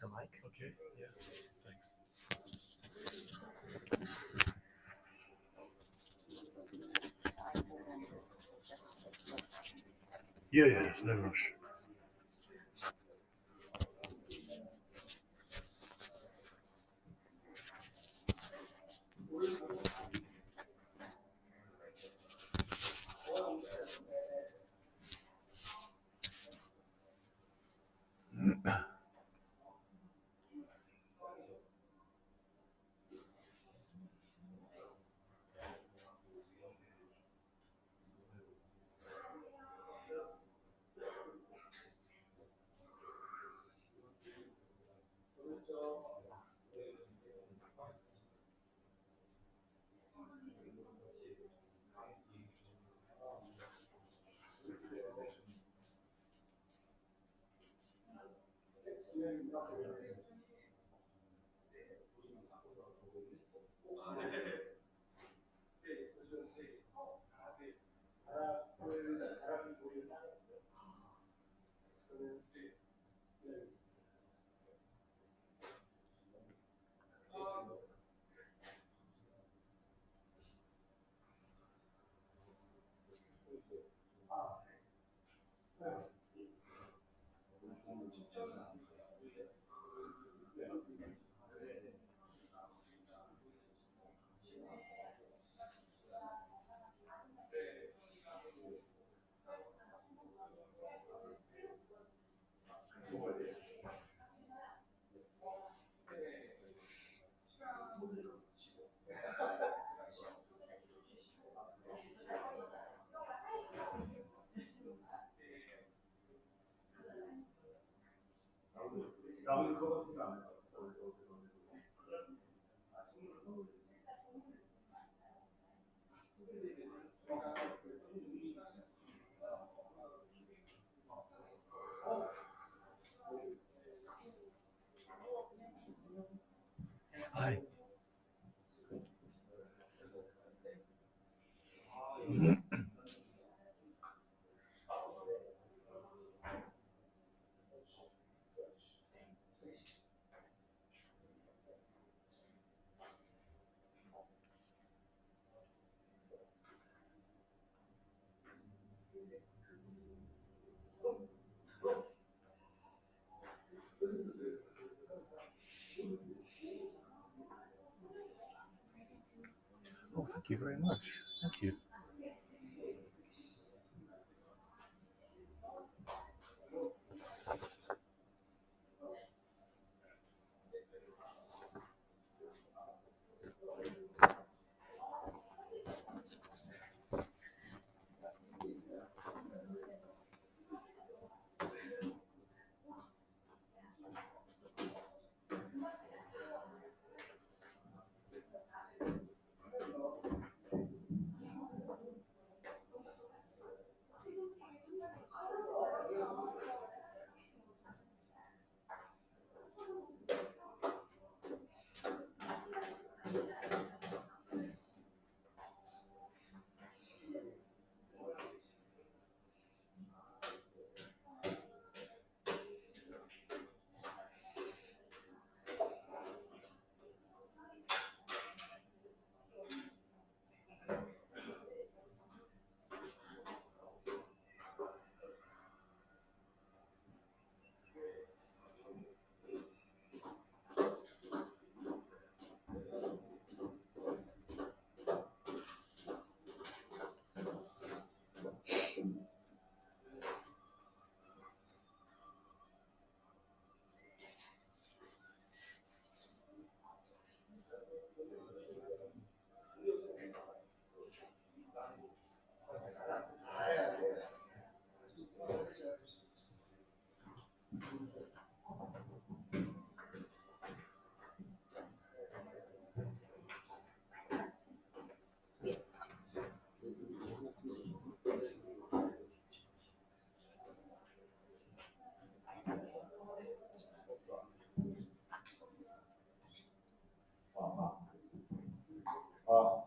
the mic. Okay, yeah, thanks. Yeah, no rush. Hi. Oh, thank you very much. Thank you.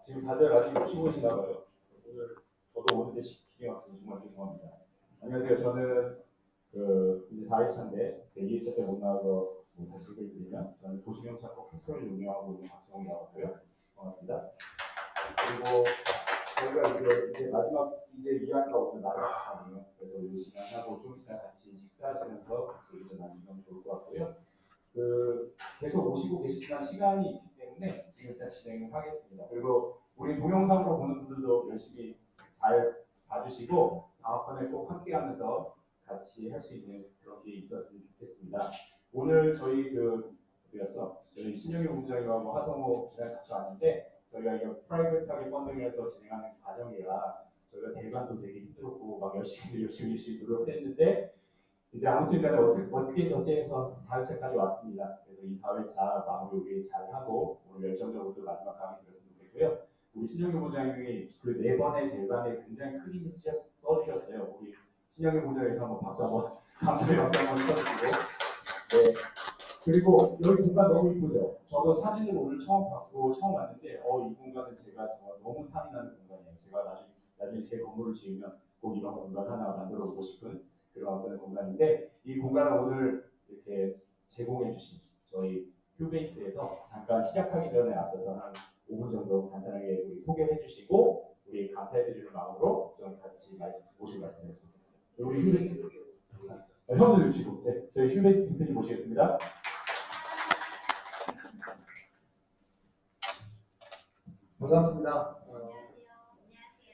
지금 다들 아직 못 치고 계시나 봐요. 오늘 저도 오는데 기계 막혀서 정말 죄송합니다. 안녕하세요. 저는 이제 4일차인데 2일차 때 못 나와서 다시 소개해드리면 저는 도시경찰법 캐스터를 운영하고 있는 박성훈이라고 하고요. 반갑습니다. 그리고 저희가 이제 마지막 이야기가 오늘 마지막 시간이에요. 그래서 이 시간하고 좀 이따 같이 식사하시면서 같이 의견 나누시면 좋을 것 같고요. 계속 오시고 계시지만 시간이 있기 때문에 지금 일단 진행을 하겠습니다. 그리고 우리 동영상으로 보는 분들도 열심히 잘 봐주시고 다음번에 꼭 함께하면서 같이 할 수 있는 그런 기회 있었으면 좋겠습니다. 오늘 저희 저희 신영희 본부장님과 하성호 기자님 같이 왔는데 저희가 이거 프라이빗하게 펀딩해서 진행하는 과정이라 저희가 대관도 되게 힘들었고 막 열심히 노력했는데 이제 아무튼간에 어떻게 전체에서 4회차까지 왔습니다. 그래서 이 4회차 마무리 우리 잘 하고 오늘 열정적으로 마지막 강의 들었으면 좋겠고요. 우리 신영희 본부장님이 그 4번의 대관에 굉장히 큰 힘을 써주셨어요. 우리 신영희 본부장님에서 한번 박수 한번 감사의 박수 한번 쳐주시고 네. 그리고 여기 공간 너무 이쁘죠? 저도 사진을 오늘 처음 봤고 처음 왔는데 이 공간은 제가 너무 탐이 나는 공간이에요. 제가 나중에 제 건물을 지으면 꼭 이런 공간 하나 만들어 보고 싶은 그런 어떤 공간인데 이 공간을 오늘 이렇게 제공해 주신 저희 휴베이스에서 잠깐 시작하기 전에 앞서서 한 5분 정도 간단하게 우리 소개해 주시고 우리 감사해 드리는 마음으로 좀 같이 모시고 말씀드렸으면 좋겠습니다. 우리 휴베이스 형도 주시고 네, 저희 휴베이스 대표님 모시겠습니다. 반갑습니다.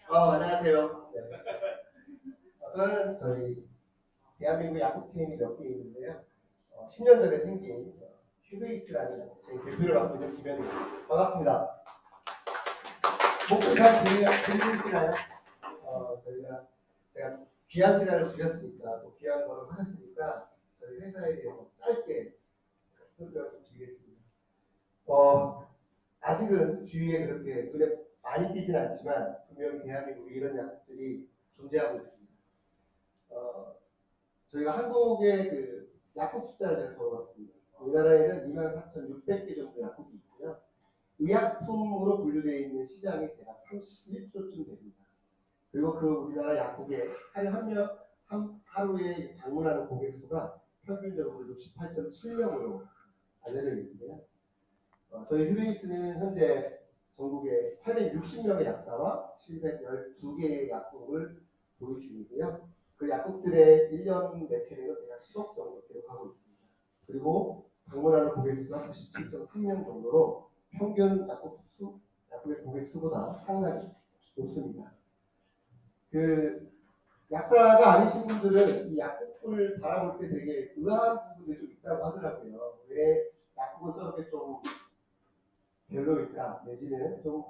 안녕하세요. 네. 저는 저희 대한민국 야구 체인이 몇 개 있는데요. 10년 전에 생긴 휴베이스라는 야구 체인 대표를 맡고 있는 김현우입니다. 반갑습니다. 목소리 잘 들리시나요? 제가 귀한 시간을 주셨으니까 또 귀한 거를 하셨으니까 저희 회사에 대해서 짧게 설명을 좀 드리겠습니다. 아직은 주위에 그렇게 눈에 많이 띄진 않지만 분명히 대한민국에 이런 약국들이 존재하고 있습니다. 저희가 한국의 그 약국 숫자를 제가 적어봤습니다. 우리나라에는 24,600개 정도 약국이 있고요. 의약품으로 분류되어 있는 시장이 대략 31조쯤 됩니다. 그리고 그 우리나라 약국에 하루에 방문하는 고객 수가 평균적으로 68.7명으로 알려져 있는데요. 저희 휴베이스는 현재 전국에 860명의 약사와 712개의 약국을 보유 중이고요. 그 약국들의 1년 매출액은 대략 10억 정도 기록하고 있습니다. 그리고 방문하는 고객 수가 97.3명 정도로 평균 약국의 고객 수보다 상당히 높습니다. 그 약사가 아니신 분들은 이 약국을 바라볼 때 되게 의아한 부분이 좀 있다고 하더라고요. 왜 약국은 저렇게 좀 별로일까? 내지는 좀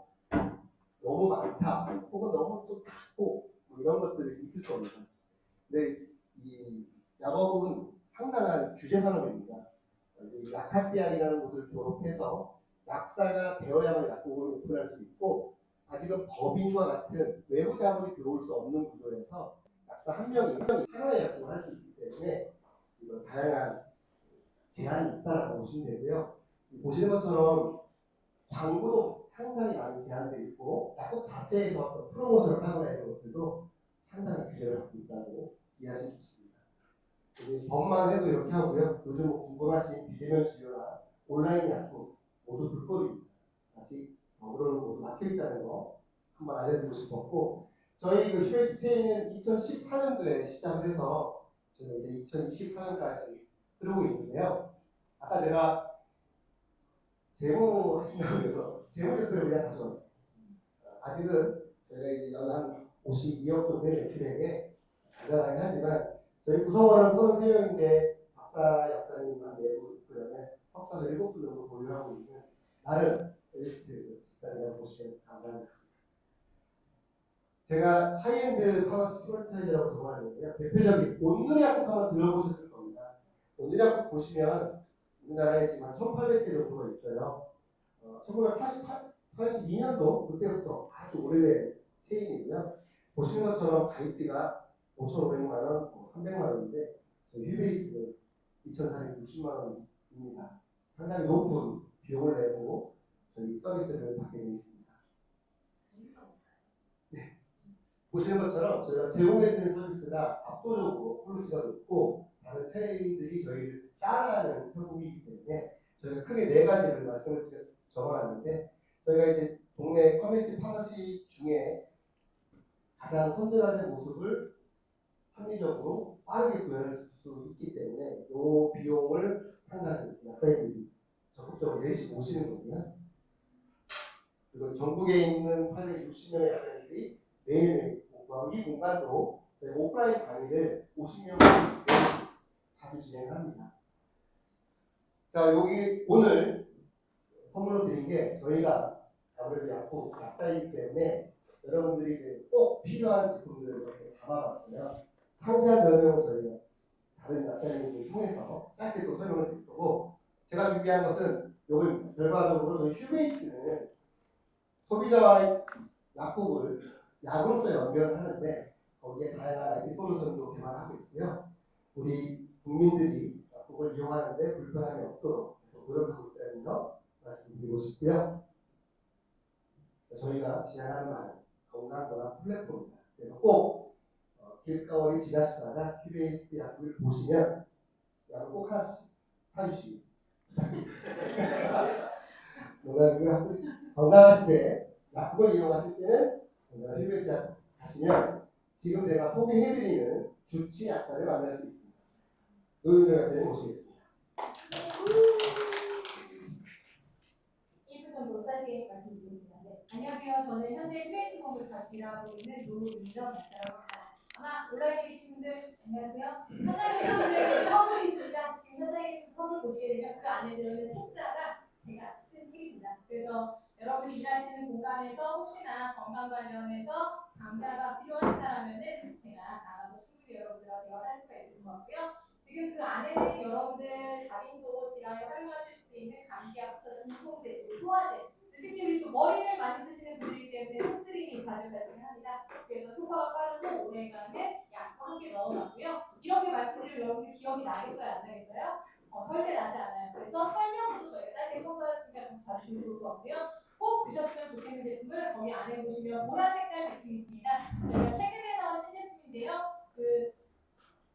너무 많다, 혹은 너무 좀 작고 뭐 이런 것들이 있을 겁니다. 근데 이 약업은 상당한 규제 산업입니다. 약학대학이라는 곳을 졸업해서 약사가 되어야만 약국을 오픈할 수 있고 아직은 법인과 같은 외부 자본이 들어올 수 없는 구조에서 약사 한 명이 하나의 약국을 할 수 있기 때문에 이런 다양한 제한이 있다라고 보시면 되고요. 보시는 것처럼 광고도 상당히 많이 제한되어 있고 약국 자체에서 어떤 프로모션을 하거나 이런 것들도 상당히 규제를 받고 있다고 이해하시면 좋습니다. 법만 해도 이렇게 하고요. 요즘 궁금하신 비대면 진료나 온라인 약국 모두 불법입니다. 아직 법으로는 모두 막혀있다는 거 한번 알려드리고 싶었고, 저희 그 휴베이스 체인은 2014년도에 시작을 해서 저희가 이제 2024년까지 흐르고 있는데요. 아까 제가 재무 하신다고 해서 재무제표를 그냥 가져왔어요. 아직은 저희가 이제 연한 52억 정도의 매출액에 간단하게 하지만 저희 구성원은 33명인데 박사 약사님과 내부 그다음에 석사를 7분 정도 보유하고 있는 나름 엘리트 집단이라고 보시면 감사합니다. 제가 하이엔드 파마시 프랜차이즈라고 정하는데요. 대표적인 온누리 약국 한번 들어보셨을 겁니다. 온누리 약국 보시면 우리나라에 지금 한 1,800개 정도가 있어요. 1982년도 그때부터 아주 오래된 체인이고요. 보시는 것처럼 가입비가 5,500만 원, 300만 원인데 저희 휴베이스는 2,460만 원입니다. 상당히 높은 비용을 내고 저희 서비스를 받게 되어 있습니다. 네. 보시는 것처럼 저희가 제공해드리는 서비스가 압도적으로 퀄리티가 높고 다른 체인들이 저희를 따라하는 형국이기 때문에 저희가 크게 4가지를 말씀을 적어놨는데 저희가 이제 동네 커뮤니티 파머시 중에 가장 선진화된 모습을 합리적으로 빠르게 구현할 수 있기 때문에 이 비용을 상당히 약사님들이 적극적으로 내시고 오시는 거고요. 그리고 전국에 있는 860명의 약사님들이 매일매일 이 공간도 저희 오프라인 강의를 50명씩 자주 진행합니다. 자, 여기 오늘 선물로 드린 게 저희가 아무래도 약사이기 때문에 여러분들이 이제 꼭 필요한 제품들을 이렇게 담아봤어요. 상세한 설명은 저희가 다른 약사님을 통해서 짧게 또 설명을 드릴 거고, 제가 준비한 것은 요걸 결과적으로 저희 휴베이스는 소비자와 약국을 약으로서 연결을 하는데 거기에 다양한 IT 솔루션도 개발하고 있고요. 우리 국민들이 약국을 이용하는데 불편함이 없도록 노력하고 있다는 점 말씀드리고 싶고요. 저희가 진행하는 말은 건강문화 플랫폼입니다. 그래서 꼭 길거리 지나시다가 휴베이스 약국을 보시면 약을 꼭 하나씩 사주시기 부탁드립니다. 농담이고요. 건강하실 때 약국을 이용하실 때는 휴베이스 약국 가시면 지금 제가 소개해드리는 주치 약사를 만날 수 있습니다. 노윤정 약사님 모시겠습니다. 1분 정도 짧게 말씀드리겠습니다. 네. 안녕하세요. 저는 현재 휴베이스 공부에서 같이 일하고 있는 노윤정 약사라고 합니다. 아마 온라인에 계신 분들 안녕하세요. 현장에 계신 분들에게 선물이 있습니다. 지금 현장에 계신 선물 보시게 되면 그 안에 들어있는 책자가 제가 쓴 책입니다. 그래서 여러분이 일하시는 공간에서 혹시나 건강 관련해서 강좌가 필요하시다라면은 제가 나가서 충분히 여러분들과 대화할 수가 있을 것 같고요. 지금 그 안에는 여러분들 다림도 질환에 활용하실 수 있는 감기약부터 진통제, 소화제, 특히 우리 또 머리를 많이 쓰시는 분들이기 때문에 속쓰림이 자주 발생합니다. 그래서 효과가 빠르고 오래가는 약과 함께 넣어놨고요. 이렇게 말씀드리면 여러분들 기억이 나겠어요? 안 나겠어요? 절대 나지 않아요. 그래서 설명서도 저희가 짧게 첨부했으니까 같이 봐주시면 좋을 것 같고요. 꼭 드셨으면 좋겠는 제품은 거기 안에 보시면 보라 색깔 제품이 있습니다. 저희가 최근에 나온 신제품인데요.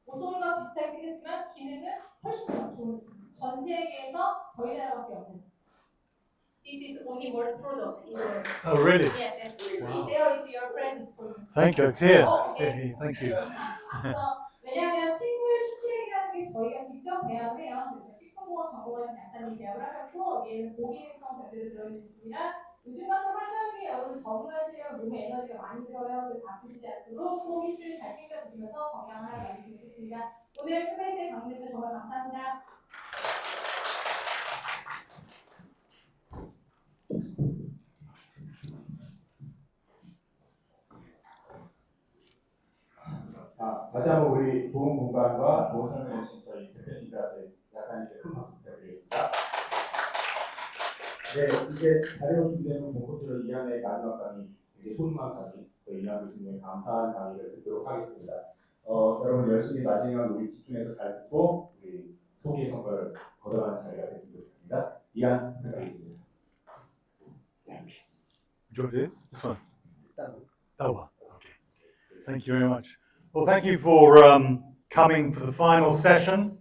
모쏠과 비슷하게 생겼지만 기능은 훨씬 더 좋은 전 세계에서 저희 나라밖에 없는 This is only one product in the world. Oh, really? Yes, yes. Wow. There is your present for you. Thank you. It's here. Okay. Thank you. 왜냐하면 식물 추출액이라는 게 저희가 직접 배합을 해요. 그래서 식품보건 전공하신 약사님이 배합을 하셨고 얘는 고기능성 제대로 들어있는 제품이라 요즘 같은 환절기에 여러분 적응하시려면 몸에 에너지가 많이 들어요. 그래서 아프시지 않도록 꼭 일주일 잘 챙겨 드시면서 건강한 하루 만드시면 좋겠습니다. 오늘 휴베이스에 방문해주셔서 정말 감사합니다. 다시 한번 우리 좋은 공간과 좋은 설명해 주신 저희 대표님과 저희 약사님께 큰 박수 부탁드리겠습니다. 네, 이제 자료 준비되는 본코트로 이안의 마지막 강의, 되게 소중한 강의, 저희 이안 교수님의 감사한 강의를 듣도록 하겠습니다. 여러분 열심히 마지막 우리 집중해서 잘 듣고 우리 소기의 성과를 거둬가는 자리가 됐으면 좋겠습니다. 이안 부탁드리겠습니다. Do you want this? This one? That one. Okay. Thank you very much. Well, thank you for coming for the final session.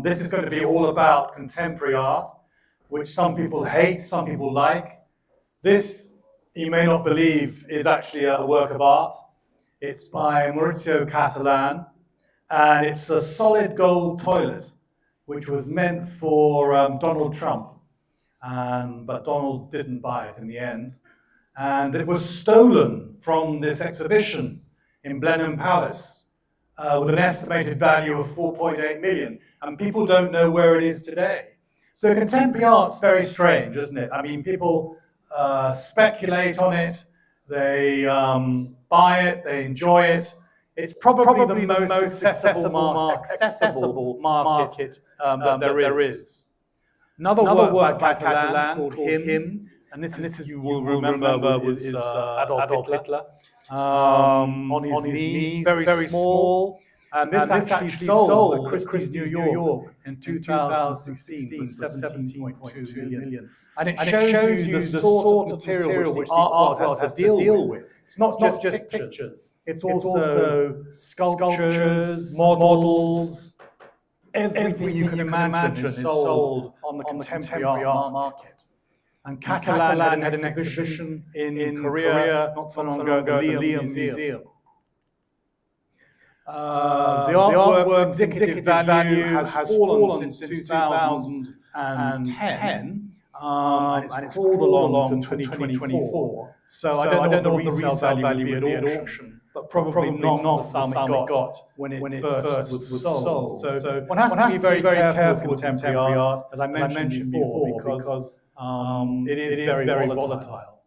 This is going to be all about contemporary art, which some people hate, some people like. This, you may not believe, is actually a work of art. It's by Maurizio Catalan, and it's a solid gold toilet, which was meant for Donald Trump, but Donald didn't buy it in the end. And it was stolen from this exhibition in Blenheim Palace with an estimated value of 4.8 million. And people don't know where it is today. So contemporary art's very strange, isn't it? I mean, people speculate on it, they buy it, they enjoy it. It's probably the most accessible market that there is. Another work by Catalan called Him, and this is you will remember with his Adolf Hitler. On his knees, very small, and this actually sold at Christie's New York in 2016 for 17.2 million. And it shows you the sort of material which the art world has to deal with. It's not just pictures, it's also sculptures, models, everything you can imagine is sold on the contemporary art market. And Catalan had an exhibition in Korea not so long ago at the Liam Museum. The artwork's indicative value has fallen since 2010, and it's crawled along to 2024. So I don't know what the resale value would be at auction, but probably not the sum it got when it first was sold. So one has to be very careful with contemporary art, as I mentioned before, because it is very volatile.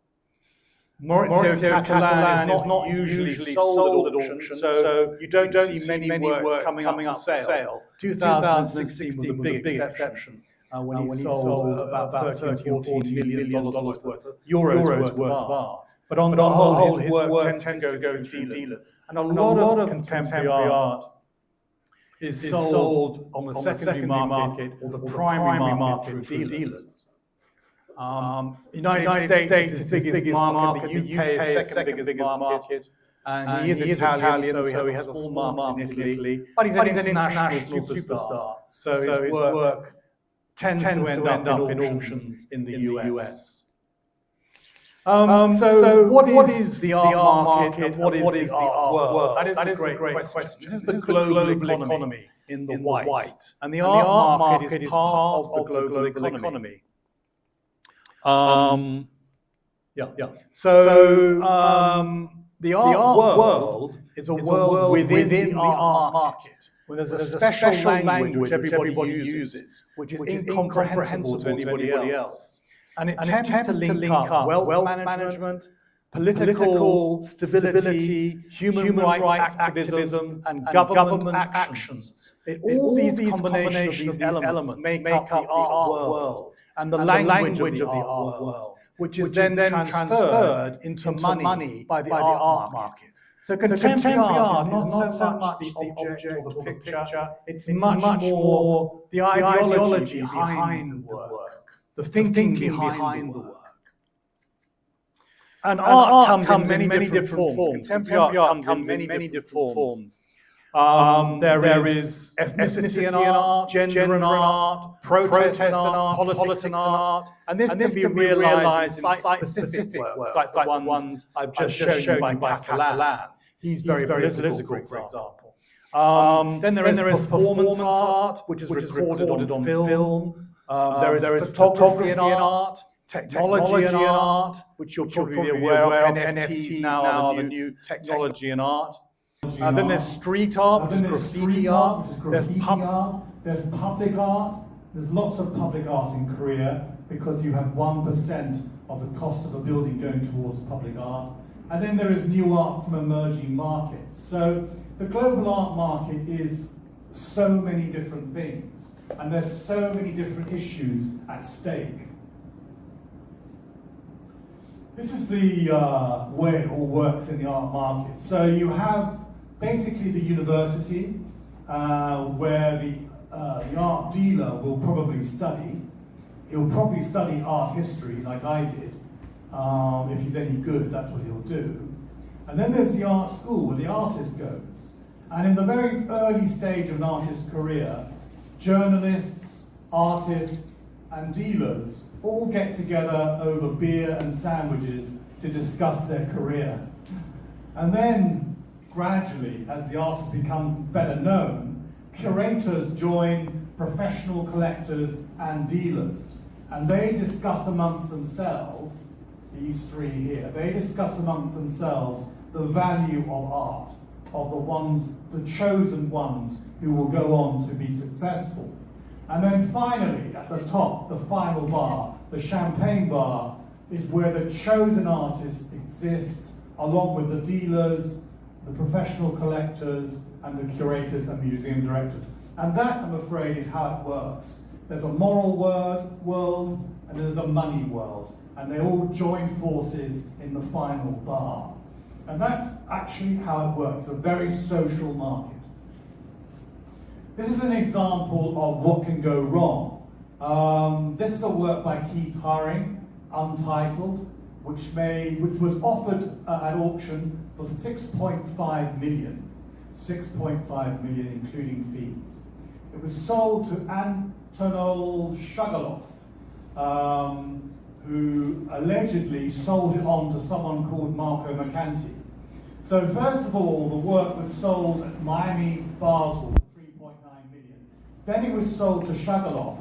Maurizio Catalan is not usually sold at auction, so you don't see many works coming up for sale. 2016 was a big exception when he sold about $13 or $14 million worth of euros worth of art. But on the whole, his work tends to go through dealers. And a lot of contemporary art is sold on the secondary market or the primary market through dealers. United States is the biggest market, the UK is second biggest market, and he is Italian, so he has a small market in Italy, but he's an international superstar, so his work tends to end up in auctions in the US. So what is the art market and what is the art world? That is a great question. This is the global economy in the white, and the art market is part of the global economy. The art world is a world within the art market, where there's a special language which everybody uses, which is incomprehensible to anybody else. And it tends to link up wealth management, political stability, human rights activism, and government actions. All these combinations of these elements make up the art world and the language of the art world, which is then transferred into money by the art market. So contemporary art is not so much the object or the picture, it's much more the ideology behind the work, the thinking behind the work. And art comes in many different forms. Contemporary art comes in many different forms. There is ethnicity in art, gender in art, protest in art, politics in art, and this can be realized in site-specific works, like the ones I've just shown you by Catalan. He's very political, for example. Then there is performance art, which is recorded on film. There is photography in art, technology in art, which you'll probably be aware of. NFTs now are the new technology in art. Then there's street art, which is graffiti art. There's public art. There's lots of public art in Korea because you have 1% of the cost of a building going towards public art. And then there is new art from emerging markets. So the global art market is so many different things, and there's so many different issues at stake. This is the way it all works in the art market. So you have basically the university, where the art dealer will probably study. He'll probably study art history like I did. If he's any good, that's what he'll do. And then there's the art school where the artist goes. And in the very early stage of an artist's career, journalists, artists, and dealers all get together over beer and sandwiches to discuss their career. And then, gradually, as the artist becomes better known, curators join professional collectors and dealers. And they discuss amongst themselves, these three here, they discuss amongst themselves the value of art, of the chosen ones who will go on to be successful. And then finally, at the top, the final bar, the champagne bar, is where the chosen artists exist, along with the dealers, the professional collectors, and the curators and museum directors. And that, I'm afraid, is how it works. There's a moral world, and there's a money world. And they all join forces in the final bar. And that's actually how it works, a very social market. This is an example of what can go wrong. This is a work by Keith Haring, Untitled, which was offered at auction for 6.5 million. 6.5 million, including fees. It was sold to Antonov Shagalov, who allegedly sold it on to someone called Marco Mercanti. So first of all, the work was sold at Miami Basel for 3.9 million. Then it was sold to Shagalov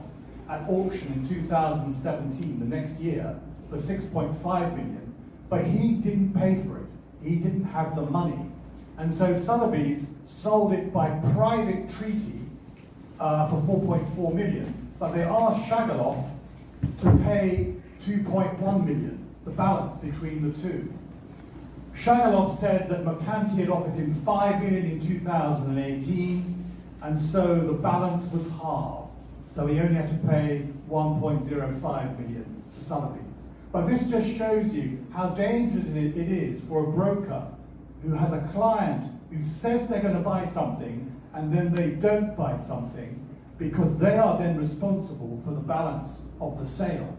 at auction in 2017, the next year, for 6.5 million. But he didn't pay for it. He didn't have the money. And so Sotheby's sold it by private treaty for 4.4 million. But they asked Shagalov to pay 2.1 million, the balance between the two. Shagalov said that Mercanti had offered him 5 million in 2018, and so the balance was halved. So he only had to pay 1.05 million to Sotheby's. But this just shows you how dangerous it is for a broker who has a client who says they're going to buy something and then they don't buy something, because they are then responsible for the balance of the sale.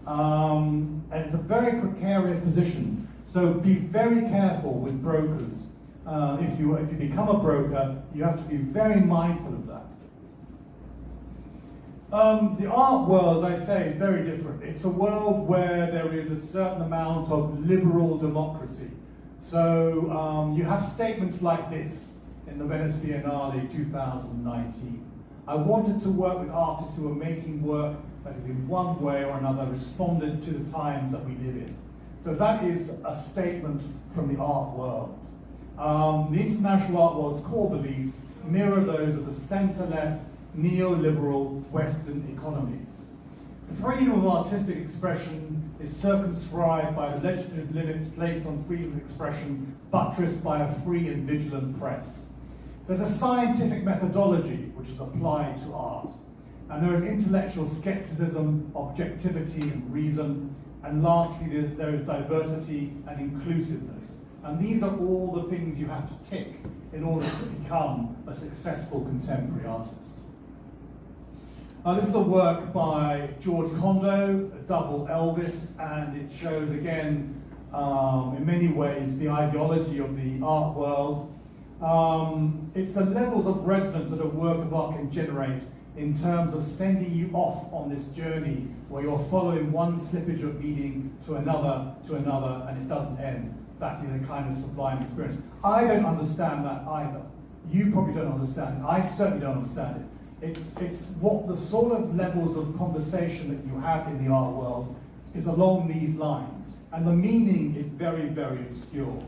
And it's a very precarious position. So be very careful with brokers. If you become a broker, you have to be very mindful of that. The art world, as I say, is very different. It's a world where there is a certain amount of liberal democracy. So you have statements like this in the Venice Biennale 2019. I wanted to work with artists who are making work that is in one way or another responded to the times that we live in. So that is a statement from the art world. The international art world's core beliefs mirror those of the centre-left, neoliberal Western economies. Freedom of artistic expression is circumscribed by the legislative limits placed on freedom of expression, buttressed by a free and vigilant press. There's a scientific methodology which is applied to art, and there is intellectual skepticism, objectivity, and reason, and lastly there is diversity and inclusiveness. And these are all the things you have to tick in order to become a successful contemporary artist. This is a work by George Condo, a double Elvis, and it shows again, in many ways, the ideology of the art world. It's the levels of resonance that a work of art can generate in terms of sending you off on this journey where you're following one slippage of meaning to another, and it doesn't end. That is a kind of sublime experience. I don't understand that either. You probably don't understand it. I certainly don't understand it. It's what the sort of levels of conversation that you have in the art world is along these lines. And the meaning is very, very obscure.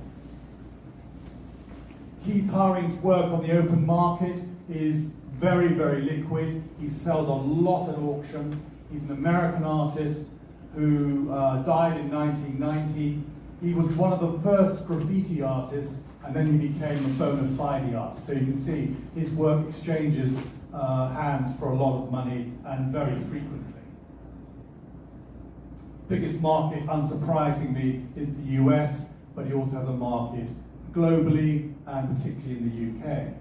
Keith Haring's work on the open market is very, very liquid. He sells a lot at auction. He's an American artist who died in 1990. He was one of the first graffiti artists, and then he became a bona fide artist. So you can see his work exchanges hands for a lot of money and very frequently. Biggest market, unsurprisingly, is the US, but he also has a market globally and particularly in the UK.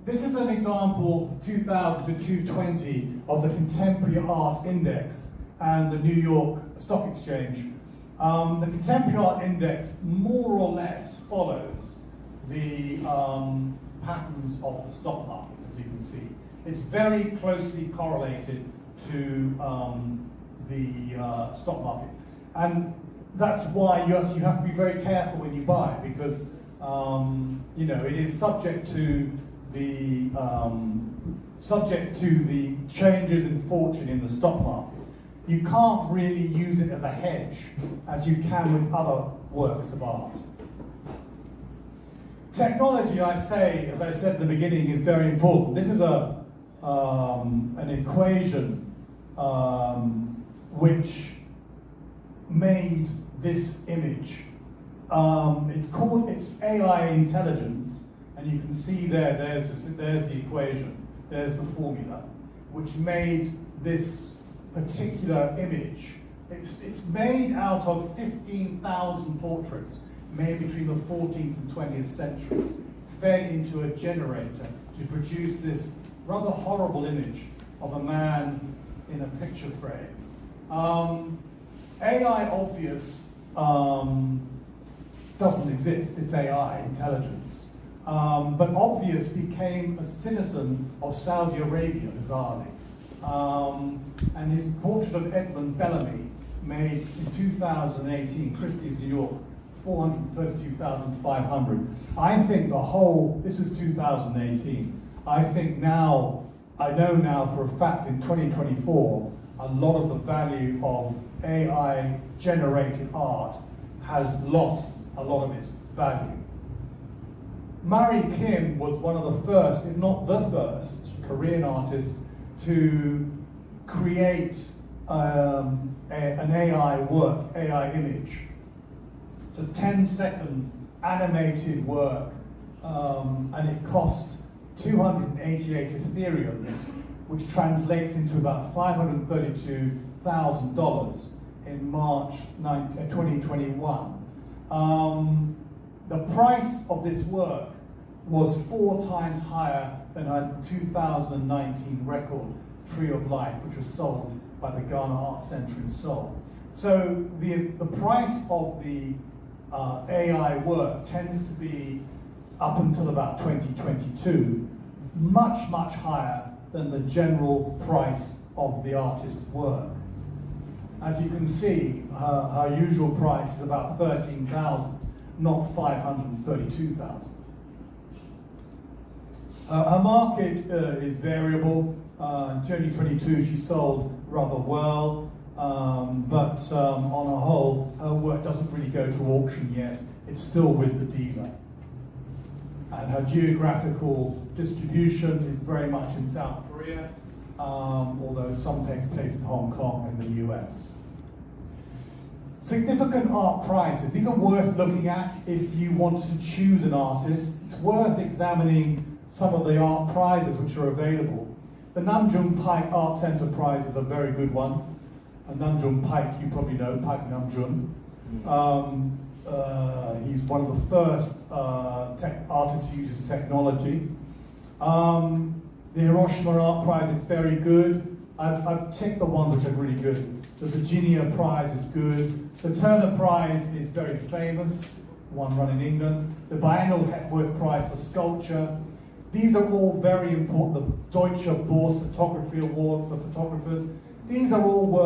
This is an example, 2000 to 220, of the Contemporary Art Index and the New York Stock Exchange. The Contemporary Art Index more or less follows the patterns of the stock market, as you can see. It's very closely correlated to the stock market. And that's why you have to be very careful when you buy, because it is subject to the changes in fortune in the stock market. You can't really use it as a hedge as you can with other works of art. Technology, as I said at the beginning, is very important. This is an equation which made this image. It's AI intelligence, and you can see there's the equation, there's the formula, which made this particular image. It's made out of 15,000 portraits made between the 14th and 20th centuries, fed into a generator to produce this rather horrible image of a man in a picture frame. AI obvious doesn't exist. It's AI intelligence. but obvious became a citizen of Saudi Arabia, bizarrely. And his portrait of Edmund Bellamy, made in 2018, Christie's, New York, 432,500. I think this was 2018. I think now, I know now for a fact in 2024, a lot of the value of AI-generated art has lost a lot of its value. Murray Kim was one of the first, if not the first, Korean artist to create an AI work, AI image. It's a 10-second animated work, and it cost 288 Ethereums, which translates into about $532,000 in March 2021. The price of this work was 4 times higher than a 2019 record, Tree of Life, which was sold by the Ghana Art Center in Seoul. So the price of the AI work tends to be, up until about 2022, much, much higher than the general price of the artist's work. As you can see, her usual price is about 13,000, not 532,000. Her market is variable. In 2022, she sold rather well, but on a whole, her work doesn't really go to auction yet. It's still with the dealer. And her geographical distribution is very much in South Korea, although some takes place in Hong Kong and the US. Significant art prizes. These are worth looking at if you want to choose an artist. It's worth examining some of the art prizes which are available. The Namjoon Paik Art Center Prize is a very good one. Namjoon Paik, you probably know, Paik Namjoon. He's one of the first artists who uses technology. The Hiroshima Art Prize is very good. I've ticked the ones which are really good. The Virginia Prize is good. The Turner Prize is very famous, one run in England. The Biennial Hepworth Prize for Sculpture. These are all very important. The Deutsche Börse Photography Award for photographers. These are all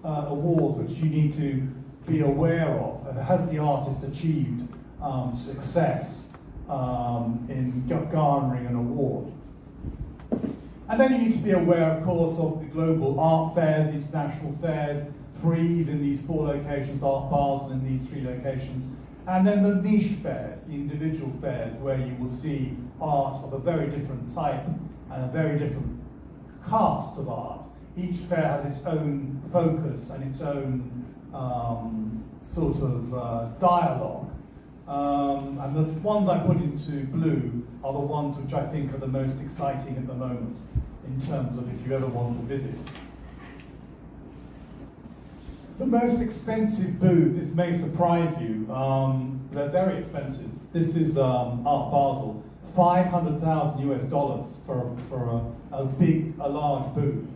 awards which you need to be aware of. Has the artist achieved success in garnering an award? And then you need to be aware, of course, of the global art fairs, the international fairs, Frieze in these 4 locations, Art Basel in these 3 locations, and then the niche fairs, the individual fairs, where you will see art of a very different type and a very different cast of art. Each fair has its own focus and its own sort of dialogue. And the ones I put into blue are the ones which I think are the most exciting at the moment in terms of if you ever want to visit. The most expensive booth, this may surprise you, they're very expensive. This is Art Basel, $500,000 US for a large booth,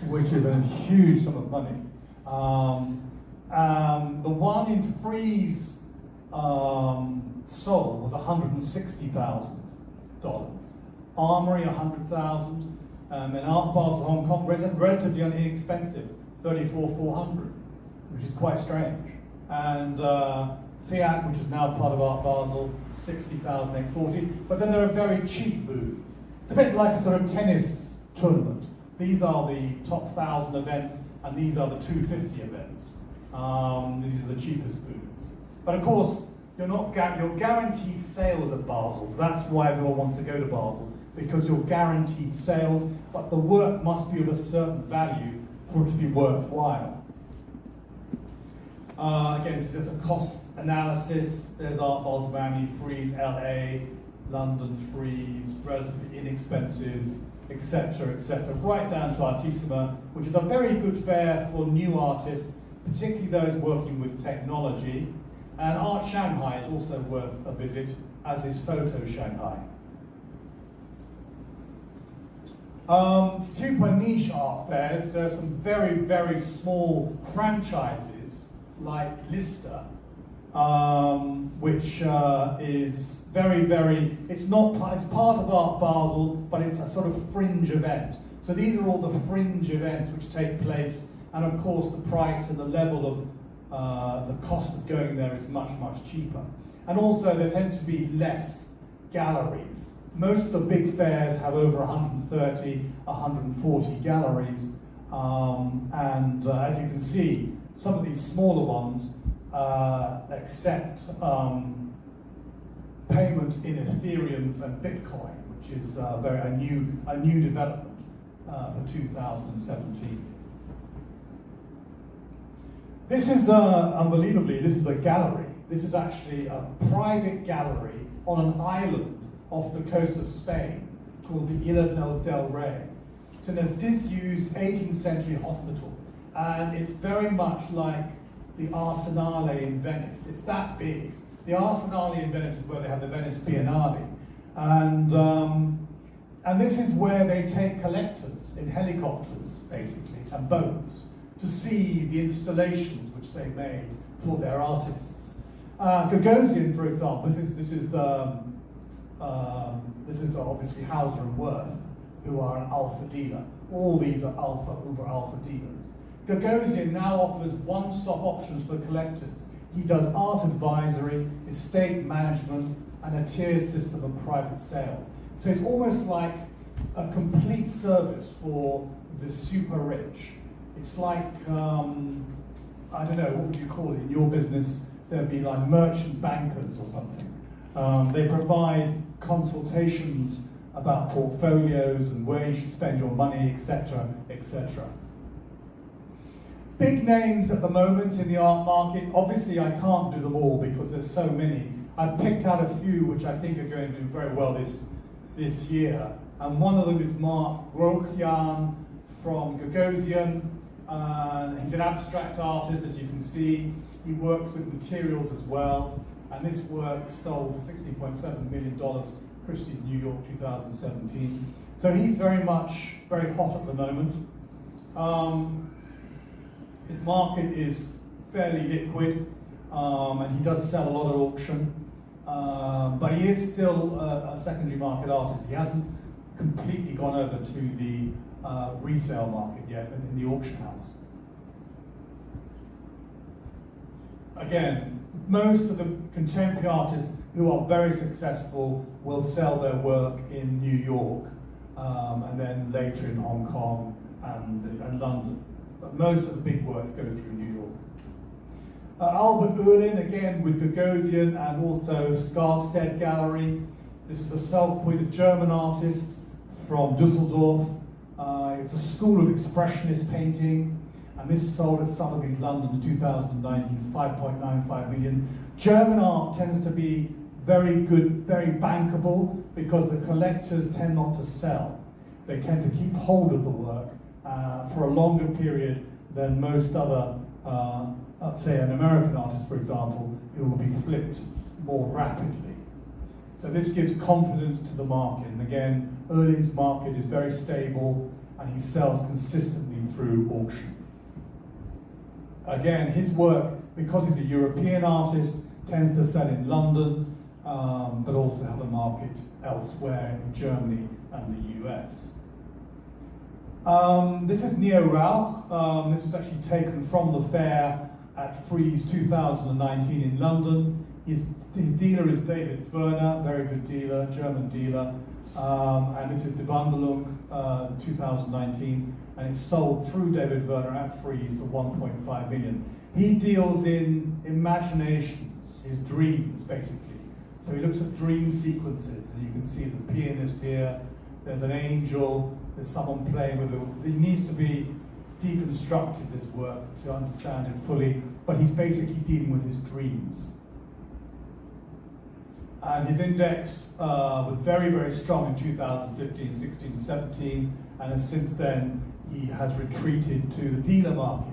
which is a huge sum of money. The one in Frieze Seoul was $160,000. Armory, $100,000. And Art Basel Hong Kong, relatively inexpensive, $34,400, which is quite strange. And Fiat, which is now part of Art Basel, $60,840. But then there are very cheap booths. It's a bit like a sort of tennis tournament. These are the top 1,000 events, and these are the 250 events. These are the cheapest booths. But of course, you're guaranteed sales at Basel. So that's why everyone wants to go to Basel, because you're guaranteed sales, but the work must be of a certain value for it to be worthwhile. Again, this is just a cost analysis. There's Art Basel, Miami, Frieze, LA, London, Frieze, relatively inexpensive, etc., right down to Artissima, which is a very good fair for new artists, particularly those working with technology. And Art Shanghai is also worth a visit, as is Photo Shanghai. Super niche art fairs, there are some very, very small franchises like Lister, which is it's part of Art Basel, but it's a sort of fringe event. So these are all the fringe events which take place, and of course the price and the level of the cost of going there is much, much cheaper. And also there tend to be less galleries. Most of the big fairs have over 130, 140 galleries, and as you can see, some of these smaller ones accept payment in Ethereums and Bitcoin, which is a new development for 2017. This is unbelievably, this is a gallery. This is actually a private gallery on an island off the coast of Spain called the Isla del Rey. It's in a disused 18th century hospital, and it's very much like the Arsenale in Venice. It's that big. The Arsenale in Venice is where they have the Venice Biennale, and this is where they take collectors in helicopters, basically, and boats to see the installations which they made for their artists. Gagosian, for example, this is obviously Hauser and Wirth, who are an alpha dealer. All these are uber alpha dealers. Gagosian now offers one-stop options for collectors. He does art advisory, estate management, and a tiered system of private sales. So it's almost like a complete service for the super rich. It's like, I don't know, what would you call it in your business? There'd be like merchant bankers or something. They provide consultations about portfolios and where you should spend your money, etc., etc. Big names at the moment in the art market. Obviously, I can't do them all because there's so many. I've picked out a few which I think are going to do very well this year. And one of them is Mark Grokyan from Gagosian. He's an abstract artist, as you can see. He works with materials as well. And this work sold for $16.7 million, Christie's New York 2017. So he's very hot at the moment. His market is fairly liquid, and he does sell a lot at auction. But he is still a secondary market artist. He hasn't completely gone over to the resale market yet in the auction house. Again, most of the contemporary artists who are very successful will sell their work in New York, and then later in Hong Kong and London. But most of the big works go through New York. Albert Oehlen, again with Gagosian and also Skarstedt Gallery. This is he's a German artist from Dusseldorf. It's a school of expressionist painting, and this sold at Sotheby's London in 2019, 5.95 million. German art tends to be very good, very bankable, because the collectors tend not to sell. They tend to keep hold of the work for a longer period than most other, say an American artist, for example, who will be flipped more rapidly. So this gives confidence to the market. And again, Oehlen's market is very stable, and he sells consistently through auction. Again, his work, because he's a European artist, tends to sell in London, but also have a market elsewhere in Germany and the US. This is Neo Rauch. This was actually taken from the fair at Frieze 2019 in London. His dealer is David Werner, very good dealer, German dealer. And this is Die Wandelung 2019, and it's sold through David Werner at Frieze for 1.5 million. He deals in imaginations, his dreams, basically. So he looks at dream sequences, and you can see the pianist here, there's an angel, there's someone playing with it. He needs to be deconstructed, this work, to understand it fully, but he's basically dealing with his dreams. And his index was very, very strong in 2015, 16, 17, and since then he has retreated to the dealer market.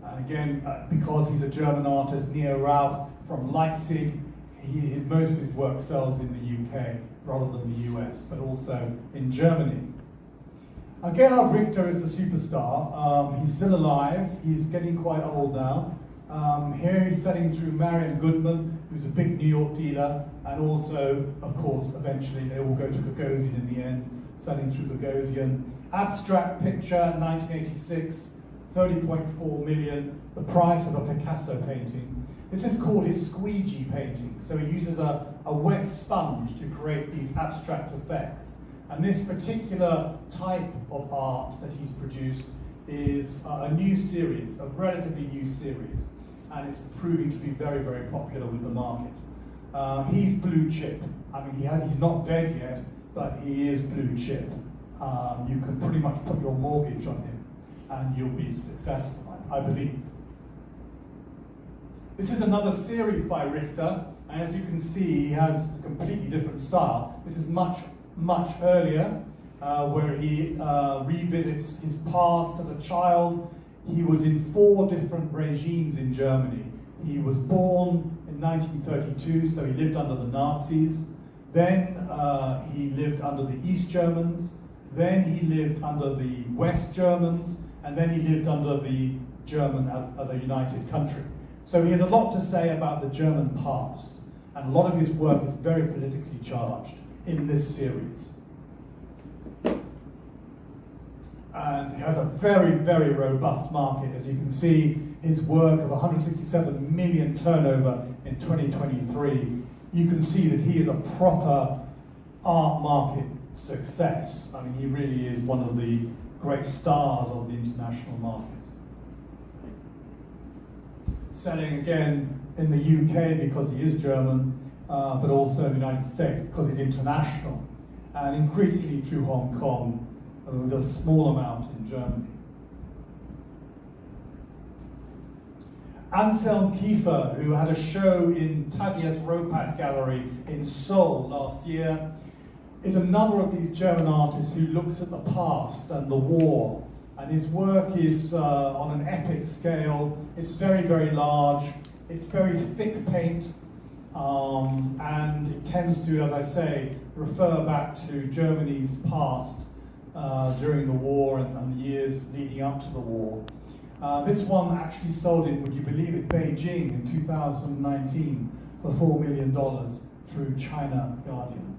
And again, because he's a German artist, Neo Rauch from Leipzig, most of his work sells in the UK rather than the US, but also in Germany. Gerhard Richter is the superstar. He's still alive. He's getting quite old now. Here he's selling through Marion Goodman, who's a big New York dealer, and also, of course, eventually they will go to Gagosian in the end, selling through Gagosian. Abstract picture, 1986, 30.4 million, the price of a Picasso painting. This is called his squeegee painting, so he uses a wet sponge to create these abstract effects. And this particular type of art that he's produced is a new series, a relatively new series, and it's proving to be very, very popular with the market. He's blue chip. I mean, he's not dead yet, but he is blue chip. You can pretty much put your mortgage on him, and you'll be successful, I believe. This is another series by Richter, and as you can see, he has a completely different style. This is much earlier, where he revisits his past as a child. He was in 4 different regimes in Germany. He was born in 1932, so he lived under the Nazis. Then he lived under the East Germans. Then he lived under the West Germans. And then he lived under the German as a united country. So he has a lot to say about the German past. And a lot of his work is very politically charged in this series. And he has a very, very robust market. As you can see, his work of 167 million turnover in 2023, you can see that he is a proper art market success. I mean, he really is one of the great stars of the international market. Selling again in the UK because he is German, but also in the United States because he's international, and increasingly through Hong Kong, with a small amount in Germany. Anselm Kiefer, who had a show in Tagias Ropat Gallery in Seoul last year, is another of these German artists who looks at the past and the war. And his work is on an epic scale. It's very, very large. It's very thick paint. And it tends to, as I say, refer back to Germany's past during the war and the years leading up to the war. This one actually sold in, would you believe it, Beijing in 2019 for $4 million through China Guardian.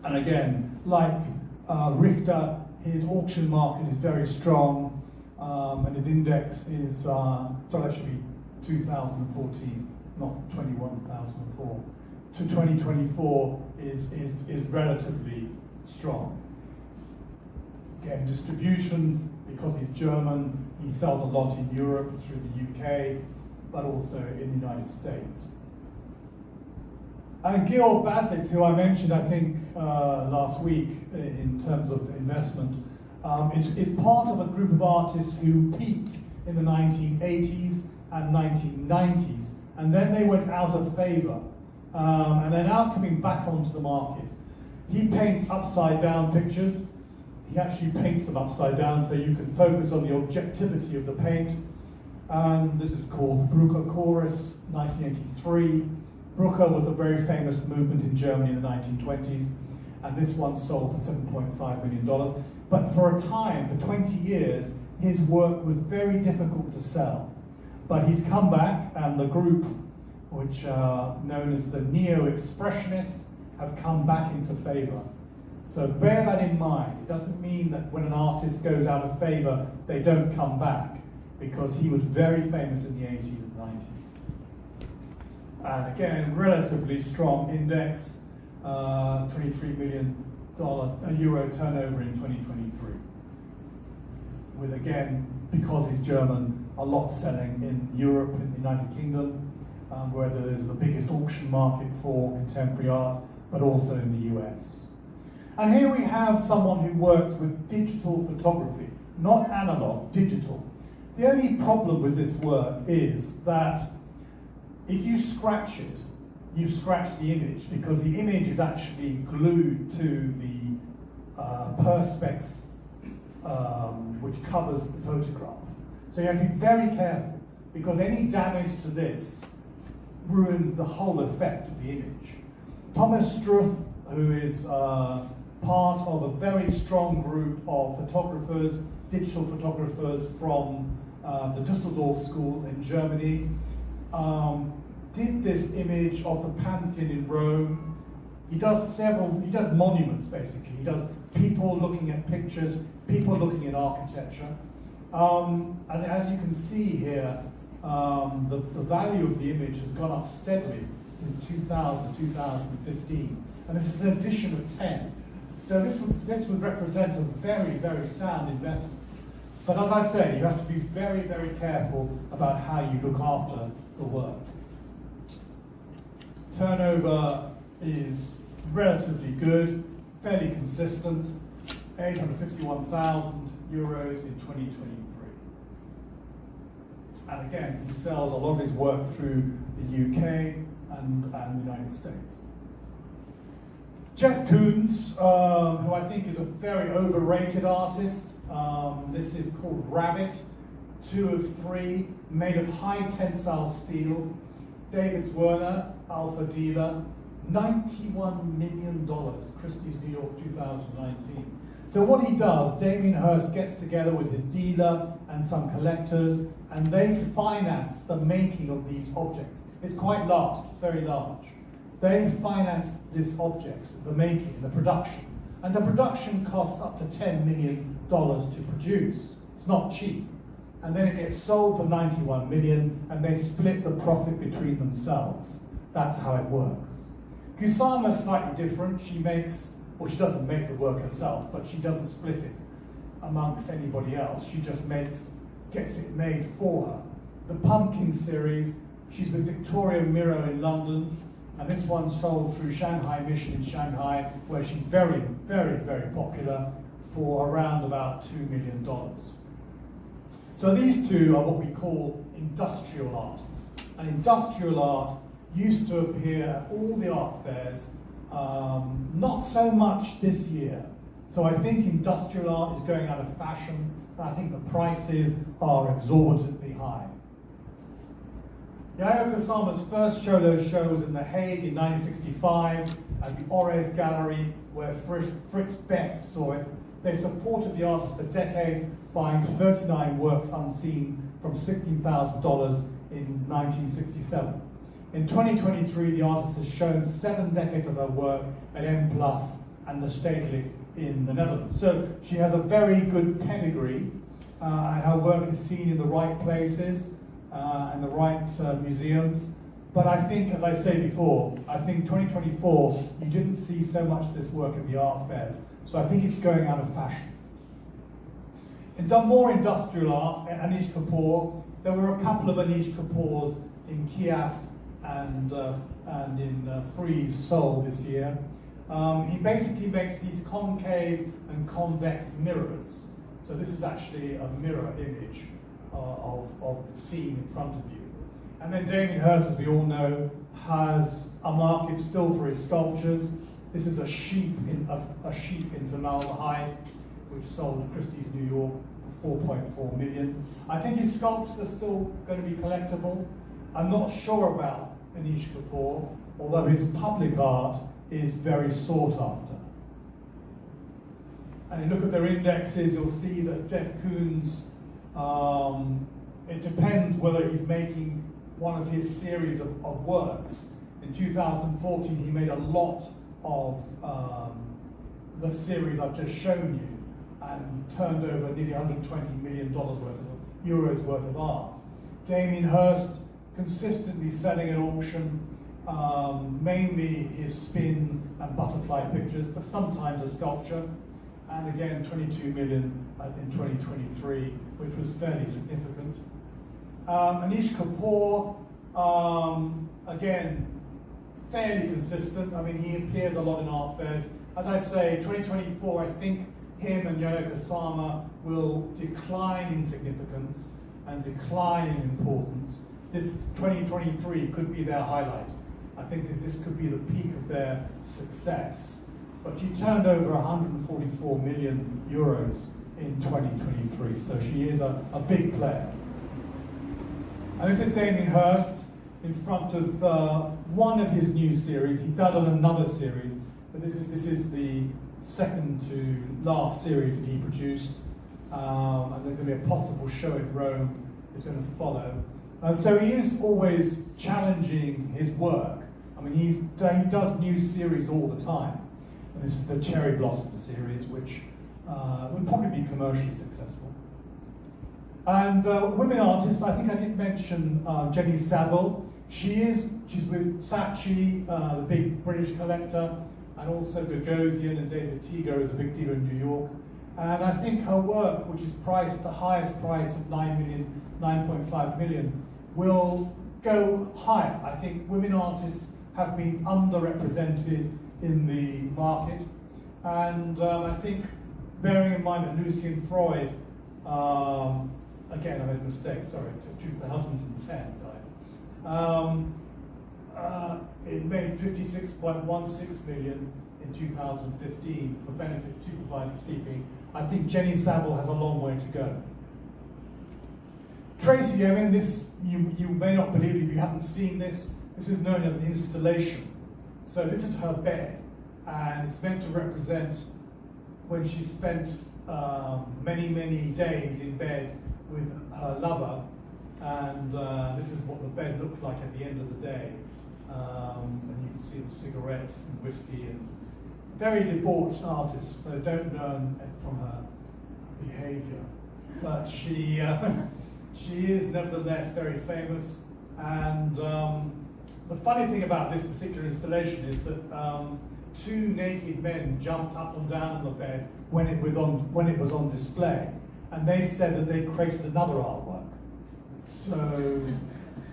And again, like Richter, his auction market is very strong, and his index is, sorry, that should be 2014, not 2004. To 2024 is relatively strong. Again, distribution, because he's German, he sells a lot in Europe through the UK, but also in the United States. And Georg Baslitz, who I mentioned, I think, last week in terms of investment, is part of a group of artists who peaked in the 1980s and 1990s, and then they went out of favor, and they're now coming back onto the market. He paints upside down pictures. He actually paints them upside down so you can focus on the objectivity of the paint. This is called the Brucker Chorus, 1983. Brucker was a very famous movement in Germany in the 1920s, and this one sold for $7.5 million. But for a time, for 20 years, his work was very difficult to sell. But he's come back, and the group, which are known as the Neo-Expressionists, have come back into favor. So bear that in mind. It doesn't mean that when an artist goes out of favor, they don't come back, because he was very famous in the 80s and 90s. And again, relatively strong index, $23 million euro turnover in 2023. With, again, because he's German, a lot selling in Europe, in the United Kingdom, where there's the biggest auction market for contemporary art, but also in the US. And here we have someone who works with digital photography, not analog, digital. The only problem with this work is that if you scratch it, you scratch the image, because the image is actually glued to the perspex which covers the photograph. So you have to be very careful, because any damage to this ruins the whole effect of the image. Thomas Struth, who is part of a very strong group of photographers, digital photographers from the Düsseldorf School in Germany. Did this image of the Pantheon in Rome. He does monuments basically. He does people looking at pictures, people looking at architecture. And as you can see here, the value of the image has gone up steadily since 2000, 2015. And this is an addition of 10. So this would represent a very, very sound investment. But as I say, you have to be very, very careful about how you look after the work. Turnover is relatively good, fairly consistent, 851,000 euros in 2023. And again, he sells a lot of his work through the UK and the United States. Jeff Koons, who I think is a very overrated artist. This is called Rabbit, 2 of 3, made of high tensile steel. David Werner, Alpha Dealer, $91 million, Christie's New York 2019. So what he does, Damien Hirst gets together with his dealer and some collectors, and they finance the making of these objects. It's quite large, it's very large. They finance this object, the making, the production. And the production costs up to $10 million to produce. It's not cheap. And then it gets sold for 91 million, and they split the profit between themselves. That's how it works. Kusama's slightly different. She doesn't make the work herself, but she doesn't split it amongst anybody else. She just gets it made for her. The Pumpkin series, she's with Victoria Miro in London, and this one sold through Shanghai Mission in Shanghai, where she's very, very, very popular, for around about $2 million. So these two are what we call industrial artists. And industrial art used to appear at all the art fairs, not so much this year. So I think industrial art is going out of fashion, and I think the prices are exorbitantly high. Yayoi Kusama's first solo show was in The Hague in 1965 at the Ores Gallery, where Fritz Beck saw it. They supported the artist for decades, buying 39 works unseen from $16,000 in 1967. In 2023, the artist has shown 7 decades of her work at M+ and the Stedelijk in the Netherlands. So she has a very good pedigree, and her work is seen in the right places and the right museums. But I think, as I say before, I think 2024, you didn't see so much of this work at the art fairs. So I think it's going out of fashion. In more industrial art, Anish Kapoor, there were a couple of Anish Kapoors in Kiev and in Frieze Seoul this year. He basically makes these concave and convex mirrors. So this is actually a mirror image of the scene in front of you. And then Damien Hirst, as we all know, has a market still for his sculptures. This is a sheep in formaldehyde, which sold at Christie's New York for 4.4 million. I think his sculptures are still going to be collectible. I'm not sure about Anish Kapoor, although his public art is very sought after. And you look at their indexes, you'll see that Jeff Koons, it depends whether he's making one of his series of works. In 2014, he made a lot of the series I've just shown you and turned over nearly $120 million euros worth of art. Damien Hirst consistently selling at auction, mainly his spin and butterfly pictures, but sometimes a sculpture. And again, 22 million in 2023, which was fairly significant. Anish Kapoor, again, fairly consistent. I mean, he appears a lot in art fairs. As I say, 2024, I think him and Yayoi Kusama will decline in significance and decline in importance. This 2023 could be their highlight. I think that this could be the peak of their success. But she turned over 144 million euros in 2023, so she is a big player. And this is Damien Hirst in front of one of his new series. He's done on another series, but this is the second to last series that he produced, and there's going to be a possible show in Rome that's going to follow. And so he is always challenging his work. I mean, he does new series all the time. And this is the Cherry Blossom series, which would probably be commercially successful. And women artists, I think I did mention Jenny Saville. She's with Saatchi, the big British collector, and also Gagosian and David Teager is a big dealer in New York. And I think her work, which is priced the highest price of 9.5 million, will go higher. I think women artists have been underrepresented in the market, and I think, bearing in mind that Lucian Freud, again I made a mistake, sorry, 2010 died. It made 56.16 million in 2015 for benefits supervisor speaking. I think Jenny Saville has a long way to go. Tracy Emin, this you may not believe it if you haven't seen this. This is known as an installation. So this is her bed, and it's meant to represent when she spent many, many days in bed with her lover, and this is what the bed looked like at the end of the day. And you can see the cigarettes and whiskey, and very debauched artist, so don't learn from her behavior. But she is nevertheless very famous, and the funny thing about this particular installation is that two naked men jumped up and down on the bed when it was on display, and they said that they created another artwork. So,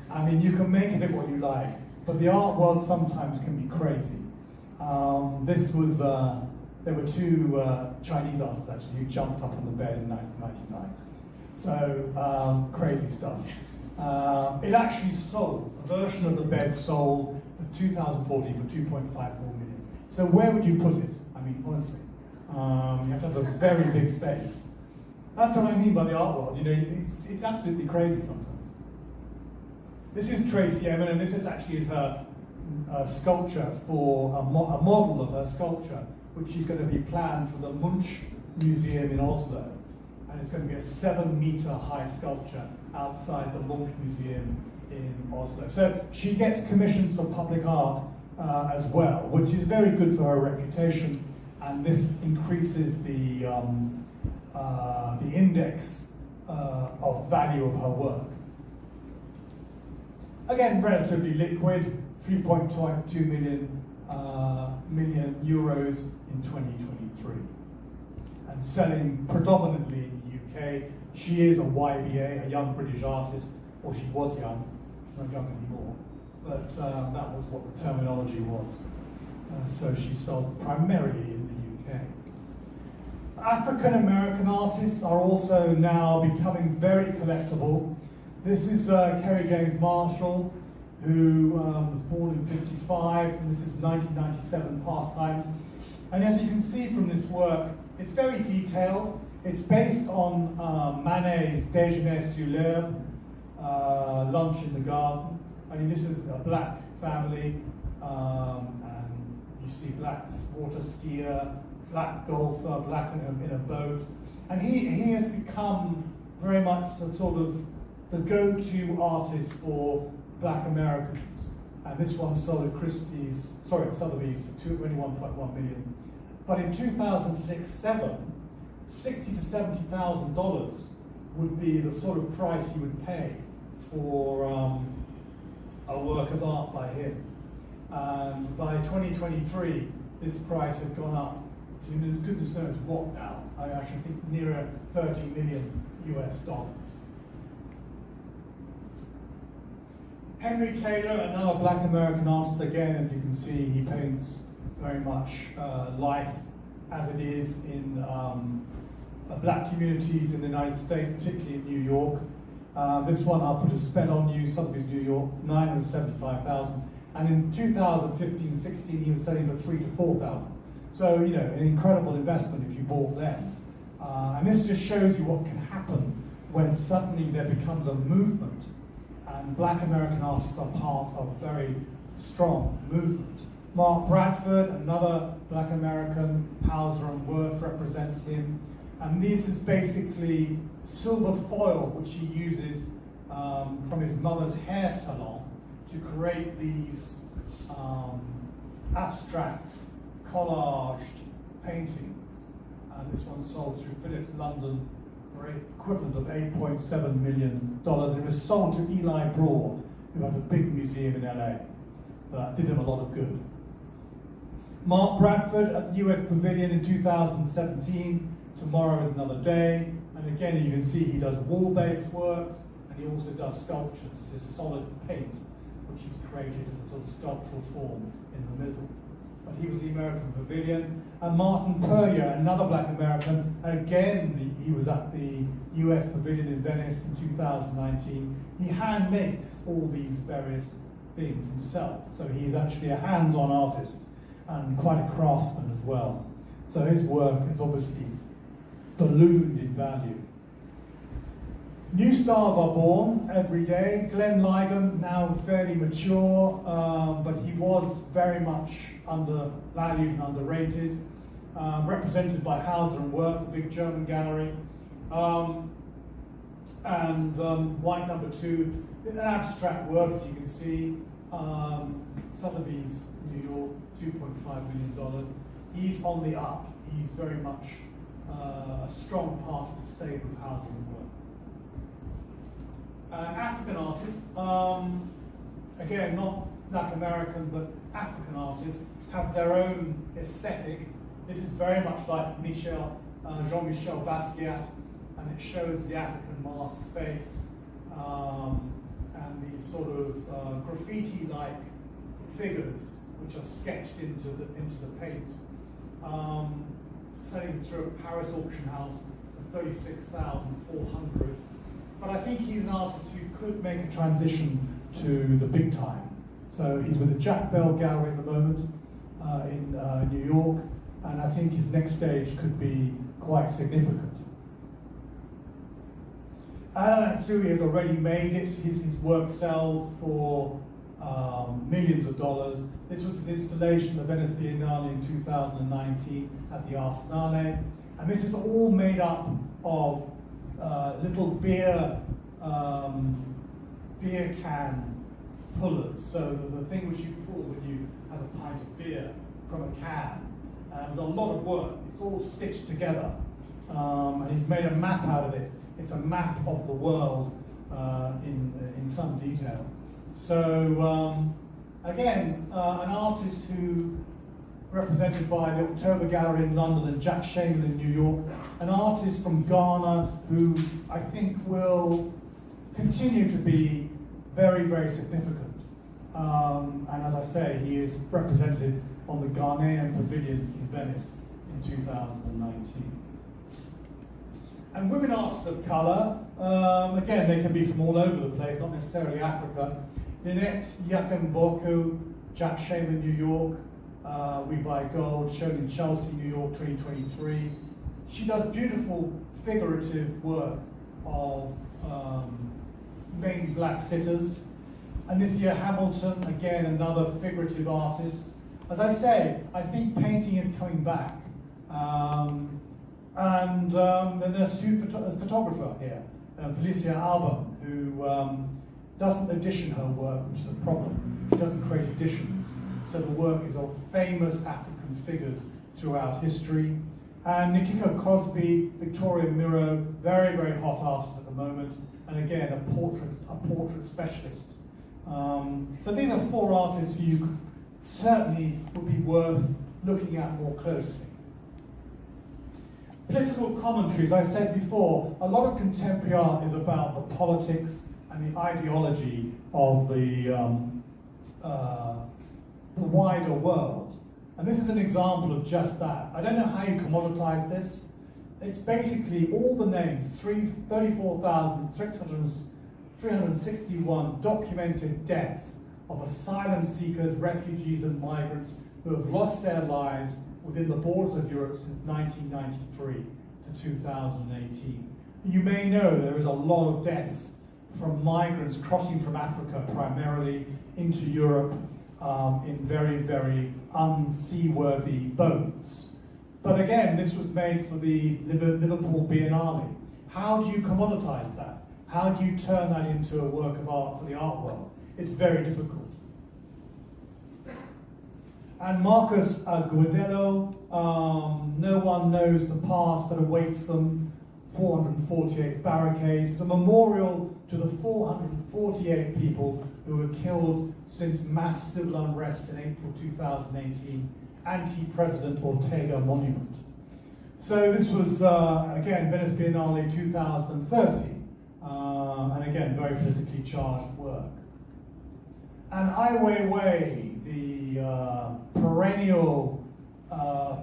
I mean, you can make of it what you like, but the art world sometimes can be crazy. There were two Chinese artists actually who jumped up on the bed in 1999. So, crazy stuff. It actually sold, a version of the bed sold in 2014 for 2.54 million. So where would you put it? I mean, honestly, you have to have a very big space. That's what I mean by the art world. You know, it's absolutely crazy sometimes. This is Tracy Emin, and this is actually her sculpture for a model of her sculpture, which is going to be planned for the Munch Museum in Oslo. And it's going to be a 7-meter high sculpture outside the Munch Museum in Oslo. So she gets commissions for public art as well, which is very good for her reputation, and this increases the index of value of her work. Again, relatively liquid, 3.2 million euros in 2023, and selling predominantly in the UK. She is a YBA, a young British artist, or she was young, she's not young anymore, but that was what the terminology was. So she sold primarily in the UK. African American artists are also now becoming very collectible. This is Kerry James Marshall, who was born in '55, and this is 1997 Pastimes. And as you can see from this work, it's very detailed. It's based on Manet's Déjeuner sur l'herbe, Lunch in the Garden. I mean, this is a black family, and you see black water skier, black golfer, black in a boat. And he has become very much the sort of the go-to artist for black Americans. And this one sold at Sotheby's for 21.1 million. But in 2006-07, $60,000 to $70,000 would be the sort of price you would pay for a work of art by him. And by 2023, this price had gone up to goodness knows what now. I actually think nearer 30 million US dollars. Henry Taylor, another black American artist, again, as you can see, he paints very much life as it is in black communities in the United States, particularly in New York. This one, I'll put a spell on you, Sotheby's New York, $975,000. And in 2015-16, he was selling for $3,000 to $4,000. So, you know, an incredible investment if you bought them. And this just shows you what can happen when suddenly there becomes a movement, and black American artists are part of a very strong movement. Mark Bradford, another Black American, Hauser and Wirth represents him. And this is basically silver foil, which he uses from his mother's hair salon to create these abstract, collaged paintings. And this one sold through Phillips London for equivalent of $8.7 million. It was sold to Eli Broad, who has a big museum in LA. So that did him a lot of good. Mark Bradford at the US Pavilion in 2017. Tomorrow is Another Day. And again, you can see he does wall-based works, and he also does sculptures. This is solid paint, which he's created as a sort of sculptural form in the middle. But he was the American Pavilion. And Martin Puryear, another Black American, again, he was at the US Pavilion in Venice in 2019. He hand makes all these various things himself. So he's actually a hands-on artist and quite a craftsman as well. So his work is obviously ballooned in value. New stars are born every day. Glenn Ligon, now fairly mature, but he was very much undervalued and underrated. Represented by Hauser and Wirth, the big German gallery. White number 2, an abstract work, as you can see. Sotheby's, New York, $2.5 million. He's on the up. He's very much a strong part of the stable of Hauser and Wirth. African artists, again, not Black American, but African artists, have their own aesthetic. This is very much like Jean-Michel Basquiat, and it shows the African masked face and these sort of graffiti-like figures which are sketched into the paint. Selling through a Paris auction house for $36,400. But I think he's an artist who could make a transition to the big time. So he's with the Jack Bell Gallery at the moment in New York, and I think his next stage could be quite significant. Alan Atsui has already made it. His work sells for millions of dollars. This was his installation at the Venice Biennale in 2019 at the Arsenale. And this is all made up of little beer can pullers. So the thing which you pull when you have a pint of beer from a can. There's a lot of work. It's all stitched together. And he's made a map out of it. It's a map of the world in some detail. So again, an artist who represented by the October Gallery in London and Jack Shaman in New York, an artist from Ghana who I think will continue to be very, very significant. And as I say, he is represented on the Ghanaian Pavilion in Venice in 2019. And women artists of colour, again, they can be from all over the place, not necessarily Africa. Ninette Yakamboku, Jack Shaman, New York, We Buy Gold, shown in Chelsea, New York, 2023. She does beautiful figurative work of mainly black sitters. Anithia Hamilton, again, another figurative artist. As I say, I think painting is coming back. Then there's a photographer here, Felicia Album, who doesn't edition her work, which is a problem. She doesn't create editions. So the work is of famous African figures throughout history. And Nikiko Cosby, Victoria Miro, very, very hot artists at the moment. And again, a portrait specialist. So these are 4 artists who you certainly would be worth looking at more closely. Political commentaries, I said before, a lot of contemporary art is about the politics and the ideology of the wider world. And this is an example of just that. I don't know how you commoditize this. It's basically all the names, 34,361 documented deaths of asylum seekers, refugees and migrants who have lost their lives within the borders of Europe since 1993 to 2018. You may know there is a lot of deaths from migrants crossing from Africa primarily into Europe in very, very unseaworthy boats. But again, this was made for the Liverpool Biennale. How do you commoditize that? How do you turn that into a work of art for the art world? It's very difficult. And Marcus Agudelo, no one knows the past that awaits them, 448 barricades. It's a memorial to the 448 people who were killed since mass civil unrest in April 2018, anti-President Ortega monument. So this was, again, Venice Biennale 2030, and again, very politically charged work. And Ai Weiwei, the perennial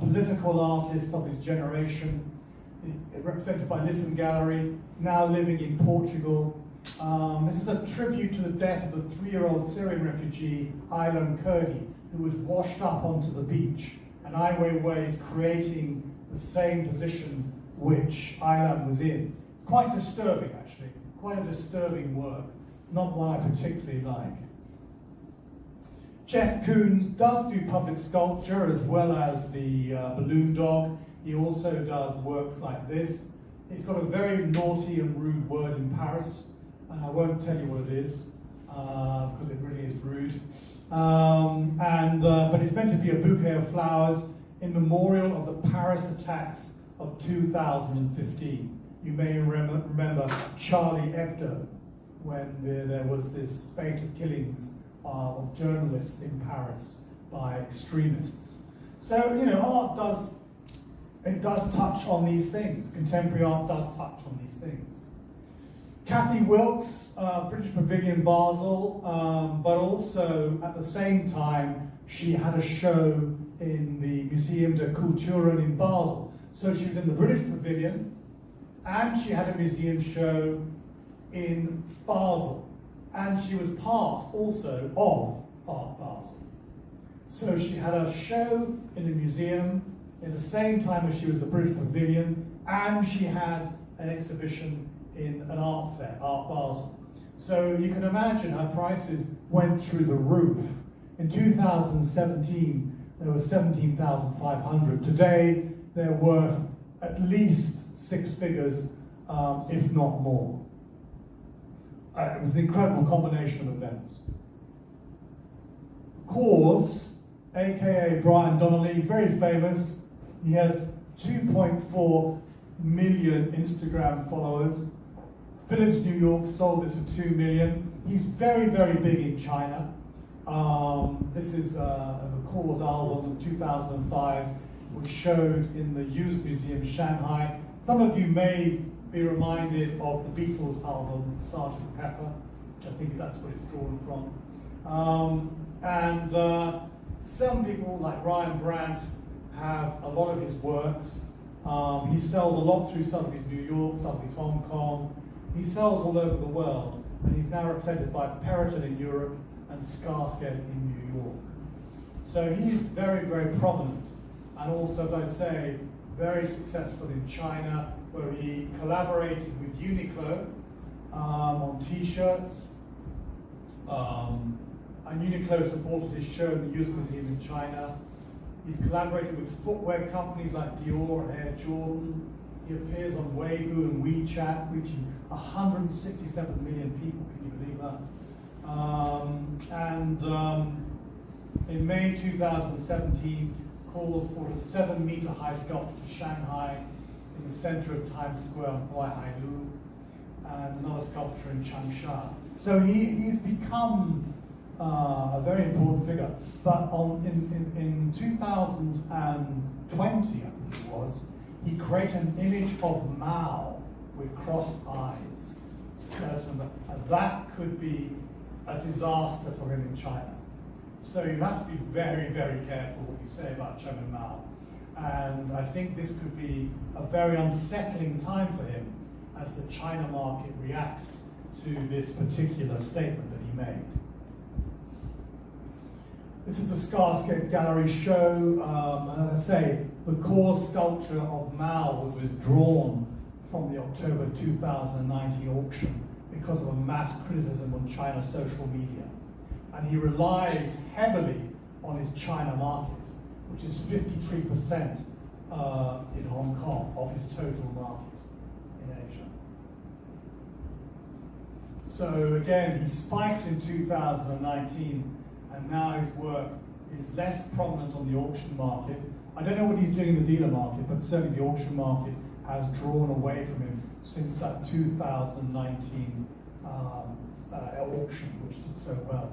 political artist of his generation, represented by Listen Gallery, now living in Portugal. This is a tribute to the death of the 3-year-old Syrian refugee, Aylan Kurdi, who was washed up onto the beach. And Ai Weiwei is creating the same position which Aylan was in. Quite disturbing, actually. Quite a disturbing work. Not one I particularly like. Jeff Koons does do public sculpture as well as the balloon dog. He also does works like this. It's got a very naughty and rude word in Paris, and I won't tell you what it is, because it really is rude. But it's meant to be a bouquet of flowers in memorial of the Paris attacks of 2015. You may remember Charlie Hebdo, when there was this spate of killings of journalists in Paris by extremists. So, you know, art does touch on these things. Contemporary art does touch on these things. Kathy Wilkes, British Pavilion Basel, but also at the same time, she had a show in the Museum de Culturen in Basel. So she was in the British Pavilion, and she had a museum show in Basel. And she was part also of Art Basel. So she had a show in the museum in the same time as she was at the British Pavilion, and she had an exhibition in an art fair, Art Basel. So you can imagine her prices went through the roof. In 2017, there were 17,500. Today, they're worth at least 6 figures, if not more. It was an incredible combination of events. Cause, aka Brian Donnelly, very famous. He has 2.4 million Instagram followers. Philips New York sold it for 2 million. He's very, very big in China. This is the Cause album from 2005, which showed in the Youth Museum in Shanghai. Some of you may be reminded of the Beatles album, Sgt. Pepper, which I think that's what it's drawn from. Some people, like Ryan Brandt, have a lot of his works. He sells a lot through Sotheby's New York, Sotheby's Hong Kong. He sells all over the world, and he's now represented by Periton in Europe and Skarsgård in New York. So he's very, very prominent, and also, as I say, very successful in China, where he collaborated with Uniqlo on T-shirts. And Uniqlo supported his show in the Youth Museum in China. He's collaborated with footwear companies like Dior and Air Jordan. He appears on Weibo and WeChat, reaching 167 million people. Can you believe that? In May 2017, calls for a 7-meter high sculpture to Shanghai in the center of Times Square on Huaihailu, and another sculpture in Changsha. So he's become a very important figure. But in 2020, I think it was, he created an image of Mao with crossed eyes, skeleton, and that could be a disaster for him in China. So you have to be very, very careful what you say about Chairman Mao. And I think this could be a very unsettling time for him as the China market reacts to this particular statement that he made. This is the Skarsgård Gallery show, and as I say, the core sculpture of Mao was withdrawn from the October 2019 auction because of a mass criticism on China's social media. and he relies heavily on his China market, which is 53% in Hong Kong of his total market in Asia. So again, he spiked in 2019, and now his work is less prominent on the auction market. I don't know what he's doing in the dealer market, but certainly the auction market has drawn away from him since that 2019 auction, which did so well.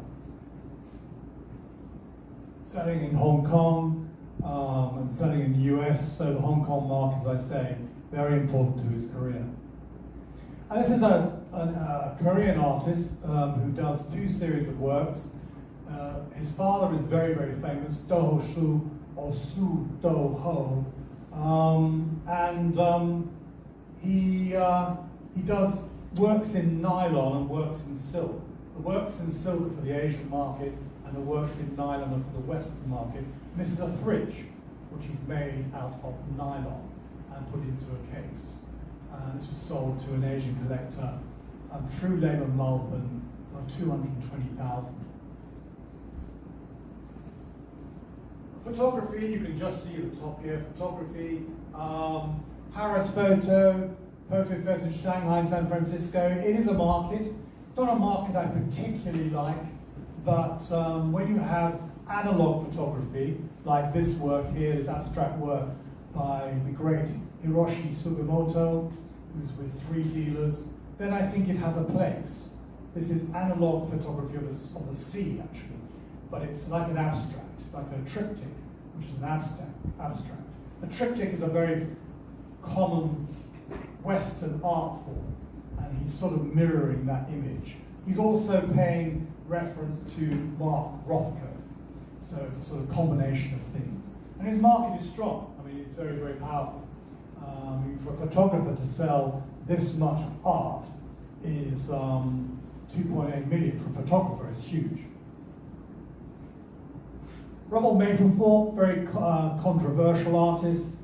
Selling in Hong Kong and selling in the US, so the Hong Kong market, as I say, very important to his career. And this is a Korean artist who does 2 series of works. His father is very, very famous, Do-ho Shu, or Su Do-ho, and he does works in nylon and works in silk. The works in silk are for the Asian market, and the works in nylon are for the Western market. And this is a fridge, which he's made out of nylon and put into a case. This was sold to an Asian collector through Lehman Malbon for $220,000. Photography, you can just see the top here. Photography, Paris photo fairs in Shanghai and San Francisco. It is a market. It's not a market I particularly like, but when you have analog photography, like this work here, this abstract work by the great Hiroshi Sugimoto, who's with 3 dealers, then I think it has a place. This is analog photography of the sea, actually, but it's like an abstract. It's like a triptych, which is an abstract. A triptych is a very common Western art form, and he's sort of mirroring that image. He's also paying reference to Mark Rothko, so it's a sort of combination of things. And his market is strong. I mean, it's very, very powerful. For a photographer to sell this much art is 2.8 million. For a photographer, it's huge. Robert Mapplethorpe, very controversial artist.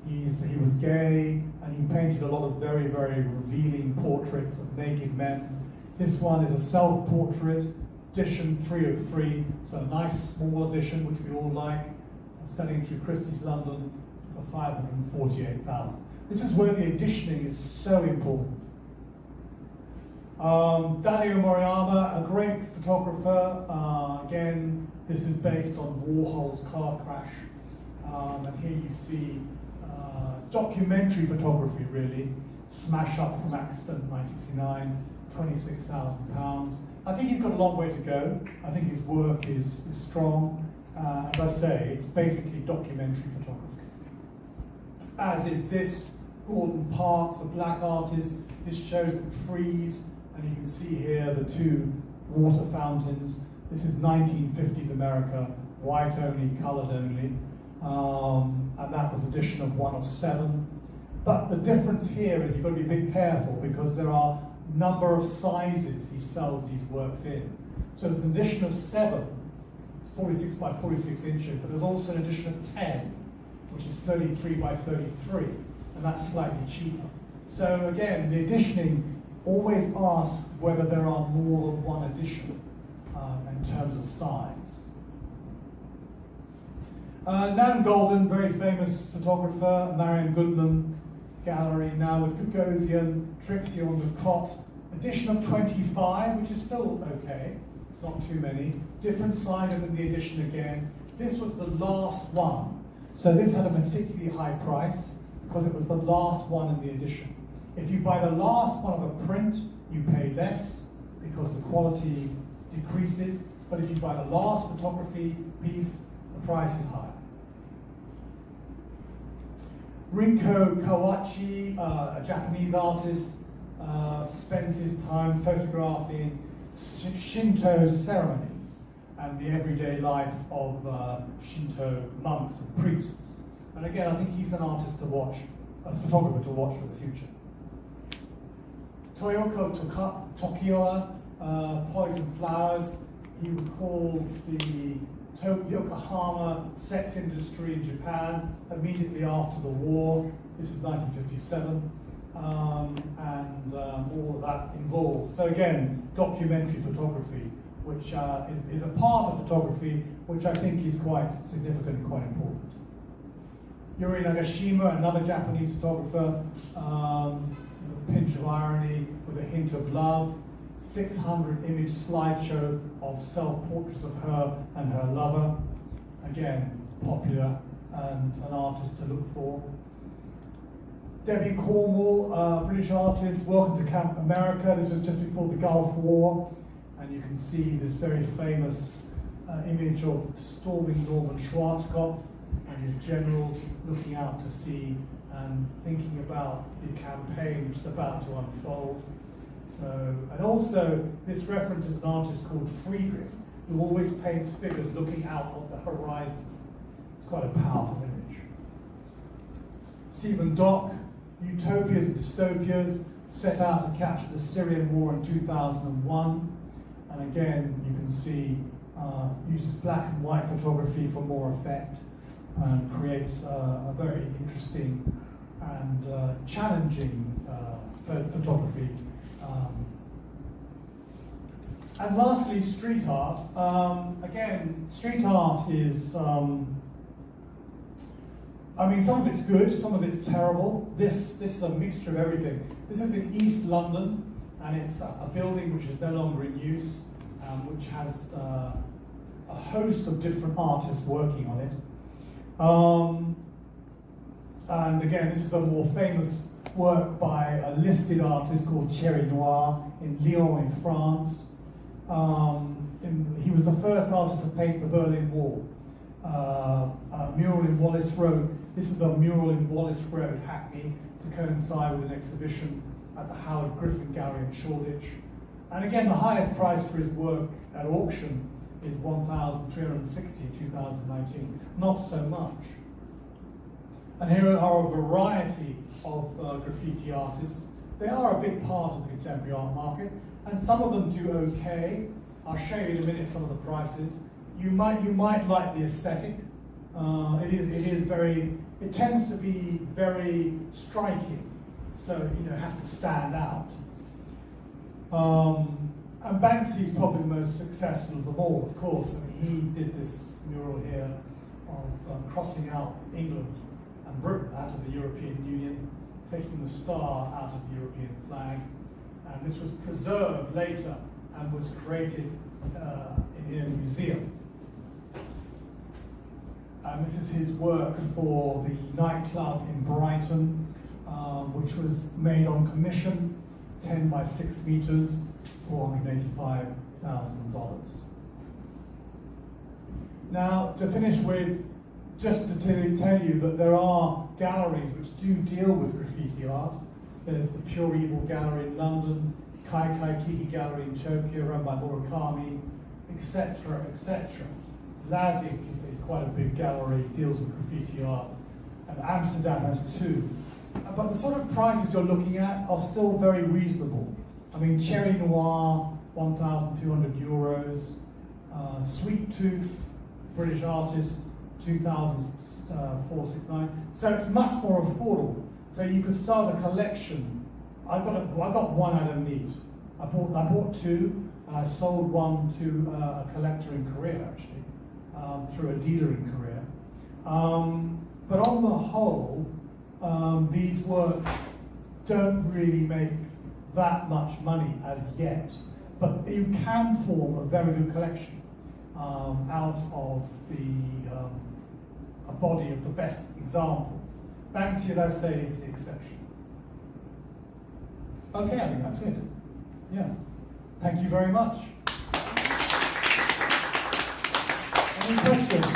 He was gay, and he painted a lot of very, very revealing portraits of naked men. This one is a self-portrait, edition 303. It's a nice small edition, which we all like, selling through Christie's London for $548,000. This is where the editioning is so important. Dario Moriyama, a great photographer. Again, this is based on Warhol's car crash. And here you see documentary photography, really. Smash Up from Accident, 1969, £26,000. I think he's got a long way to go. I think his work is strong. As I say, it's basically documentary photography. As is this, Gordon Parks, a black artist. This shows them freeze, and you can see here the 2 water fountains. This is 1950s America, white only, colored only. And that was edition of 1 of 7. But the difference here is you've got to be a bit careful, because there are a number of sizes he sells these works in. So there's an edition of 7, it's 46 by 46 inches, but there's also an edition of 10, which is 33 by 33, and that's slightly cheaper. So again, the editioning always asks whether there are more than one edition in terms of size. Nan Goldin, very famous photographer, Marion Goodman Gallery, now with Gagosian, Trixie on the Cot, edition of 25, which is still okay, it's not too many. Different sizes in the edition again. This was the last one, so this had a particularly high price because it was the last one in the edition. If you buy the last one of a print, you pay less because the quality decreases, but if you buy the last photography piece, the price is higher. Rinko Kawachi, a Japanese artist, spends his time photographing Shinto ceremonies and the everyday life of Shinto monks and priests. And again, I think he's an artist to watch, a photographer to watch for the future. Toyoko Tokioa, Poison Flowers. He recalls the Yokohama sex industry in Japan immediately after the war. This is 1957, and all of that involved. So again, documentary photography which is a part of photography, which I think is quite significant and quite important. Yuri Nagashima, another Japanese photographer, with a pinch of irony, with a hint of love. 600 image slideshow of self-portraits of her and her lover. Again, popular and an artist to look for. Debbie Cornwall, British artist, welcome to Camp America. This was just before the Gulf War, and you can see this very famous image of storming Norman Schwarzkopf and his generals looking out to sea and thinking about the campaign which is about to unfold. So, and also this references an artist called Friedrich, who always paints figures looking out on the horizon. It's quite a powerful image. Stephen Dock, Utopias and Dystopias, set out to capture the Syrian war in 2001. And again, you can see, uses black and white photography for more effect and creates a very interesting and challenging photography. And lastly, street art. Again, street art is, I mean, some of it's good, some of it's terrible. This is a mixture of everything. This is in East London, and it's a building which is no longer in use, which has a host of different artists working on it. And again, this is a more famous work by a listed artist called Thierry Noir in Lyon in France. He was the first artist to paint the Berlin Wall. A mural in Wallace Road. This is a mural in Wallace Road, Hackney, to coincide with an exhibition at the Howard Griffin Gallery in Shoreditch. And again, the highest price for his work at auction is $1,360 in 2019. Not so much. And here are a variety of graffiti artists. They are a big part of the contemporary art market, and some of them do okay. I'll show you in a minute some of the prices. You might like the aesthetic. It tends to be very striking, so it has to stand out. And Banksy is probably the most successful of them all, of course. I mean, he did this mural here of crossing out England and Britain out of the European Union, taking the star out of the European flag. And this was preserved later and was created in a museum. And this is his work for the nightclub in Brighton, which was made on commission, 10 by 6 meters, $485,000. Now, to finish with, just to tell you that there are galleries which do deal with graffiti art. There's the Pure Evil Gallery in London, Kai Kiki Gallery in Tokyo, run by Murakami, etc., etc. Lazik is quite a big gallery, deals with graffiti art, and Amsterdam has two. But the sort of prices you're looking at are still very reasonable. I mean, Cherry Noir, 1,200 euros. Sweet Tooth, British artist, 2,469. So it's much more affordable. So you could start a collection. I got one I don't need. I bought two, and I sold one to a collector in Korea, actually, through a dealer in Korea. But on the whole, these works don't really make that much money as yet. But you can form a very good collection out of a body of the best examples. Banksy, as I say, is the exception. Okay, I think that's it. Yeah. Thank you very much. Any questions?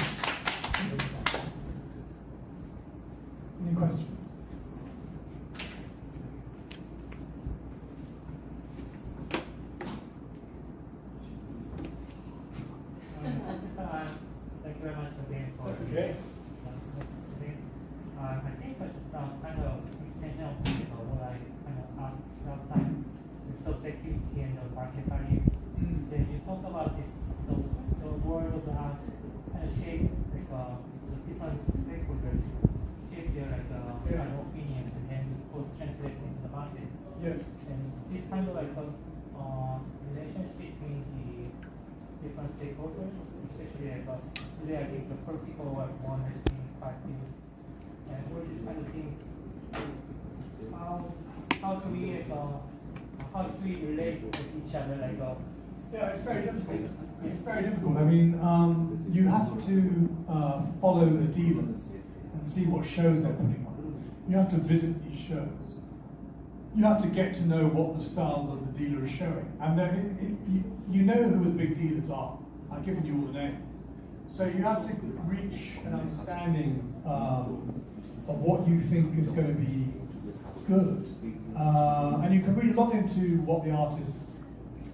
Any questions? Thank you very much again for That's okay. I think that's some kind of extension of what I kind of asked last time, the subjectivity and the market value. Then you talk about this, the world of art kind of shape like the different stakeholders shape their kind of opinions and then of course translate into the market. Yes. And this kind of like relationship between the different stakeholders, especially today I think the political one has been quite big. And all these kind of things, how do we relate with each other? Yeah, it's very difficult. It's very difficult. I mean, you have to follow the dealers and see what shows they're putting on. You have to visit these shows. You have to get to know what the style that the dealer is showing. And you know who the big dealers are. I've given you all the names. So you have to reach an understanding of what you think is going to be good. And you can really look into what the artist's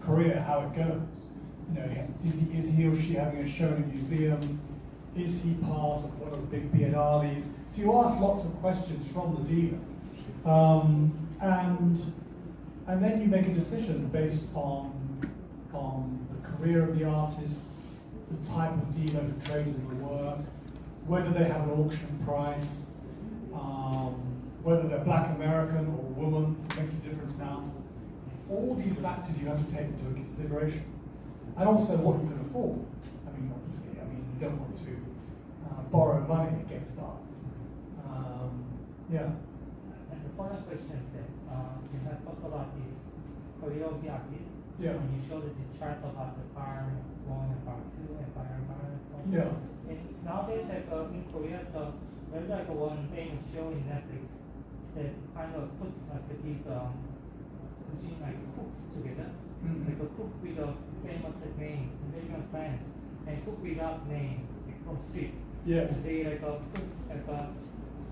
career, how it goes. You know, is he or she having a show in a museum? Is he part of one of the big biennales? So you ask lots of questions from the dealer. And then you make a decision based on the career of the artist, the type of dealer who trades in the work, whether they have an auction price, whether they're black American or woman, makes a difference now. All these factors you have to take into consideration. And also what you can afford. I mean, obviously, you don't want to borrow money against art. Yeah. And the follow-up question is that you have talked about this career of the artist. Yeah. And you showed the chart about the part 1 and part 2 and part and so on. Yeah. And nowadays, in Korea, there's one famous show in Netflix that kind of put these cooks together. Mm-hmm. Like a cook with a famous name, famous brand, and cook without name, from street. Yes. They cook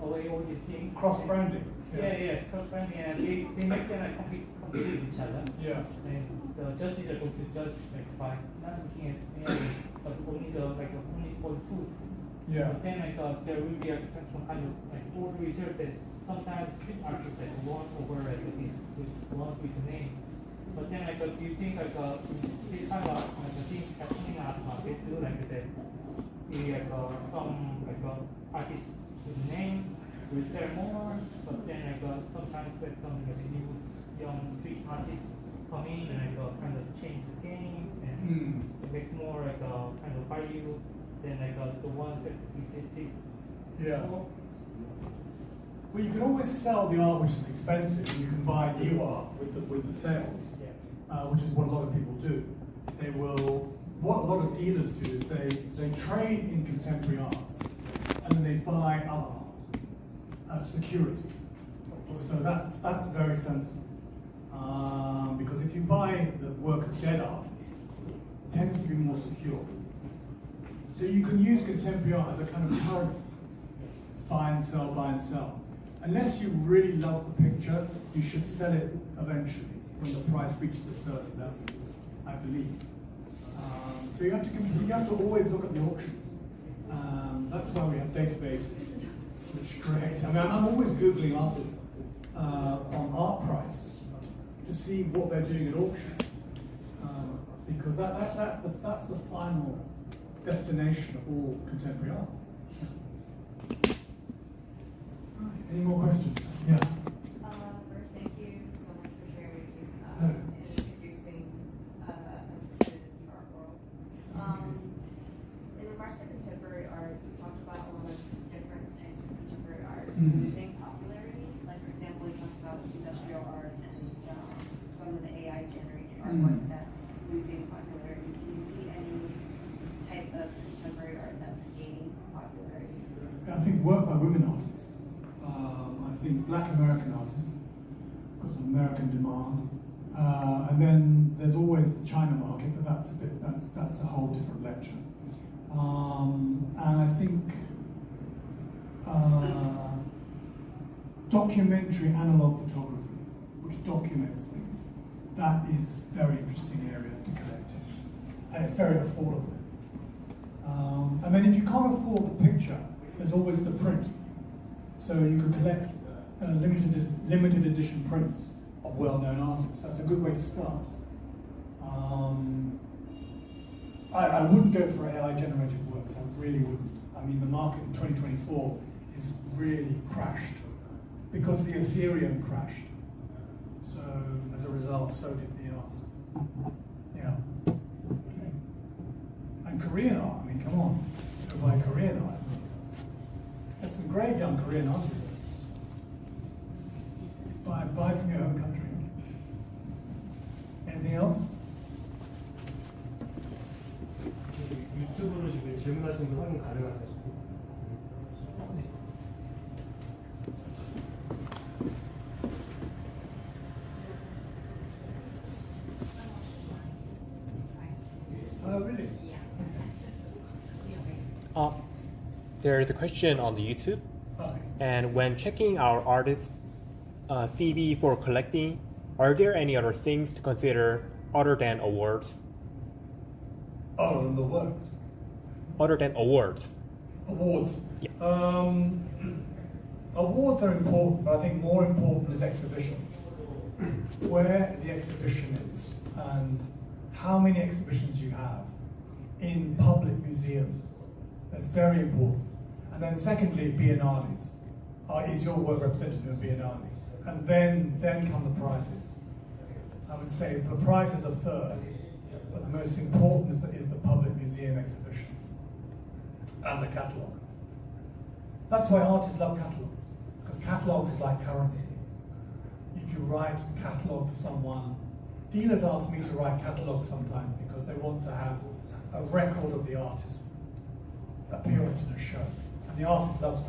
away all these things. Cross branding. Yes, cross branding, and they make them compete with each other. Yeah. And the judges are going to judge by not looking at anything, but only only for the food. Yeah. But then there will be some kind of old result that sometimes street artists won over this one with the name. But then do you think this kind of thing happening in art market too, some artists with name will sell more, but then sometimes some new young street artists come in and kind of change the game and it makes more kind of value than the ones that existed. Yeah. before. Well, you can always sell the art which is expensive, and you can buy new art with the sales, which is what a lot of people do. They will. What a lot of dealers do is they trade in contemporary art, and then they buy other art as security. So that's very sensible. Because if you buy the work of dead artists, it tends to be more secure. So you can use contemporary art as a kind of currency. Buy and sell, buy and sell. Unless you really love the picture, you should sell it eventually when the price reaches a certain level, I believe. So you have to always look at the auctions. That's why we have databases which create. I mean, I'm always Googling artists on art price to see what they're doing at auction, because that's the final destination of all contemporary art. Any more questions? Yeah. First, thank you so much for sharing and introducing us to the art world. In regards to contemporary art, you talked about a lot of different things in contemporary art losing popularity. Like, for example, you talked about industrial art and some of the AI-generated artwork that's losing popularity. Do you see any type of contemporary art that's gaining popularity? I think work by women artists. I think black American artists, because of American demand. And then there's always the China market, but that's a whole different lecture. And I think documentary analog photography, which documents things, that is a very interesting area to collect in. And it's very affordable. And then if you can't afford the picture, there's always the print. So you can collect limited edition prints of well-known artists. That's a good way to start. I wouldn't go for AI-generated works. I really wouldn't. I mean, the market in 2024 is really crashed because the Ethereum crashed. So as a result, so did the art. Yeah. Okay. Korean artists. Buy from your own country. Anything else? 유튜브로 지금 질문하시는 분 확인 가능하세요? Really? There is a question on the YouTube, Okay. and when checking our artist CV for collecting, are there any other things to consider other than awards? Oh, and the works. Other than awards? Awards. Yeah. Awards are important, but I think more important is exhibitions. Where the exhibition is and how many exhibitions you have in public museums. That's very important. And then secondly, biennales. Is your work represented in a biennale? And then come the prizes. I would say the prizes are third, but the most important is the public museum exhibition and the catalogue. That's why artists love catalogues, because catalogues is like currency. If you write a catalogue for someone, dealers ask me to write catalogues sometimes because they want to have a record of the artist appearance in a show, and the artist loves it.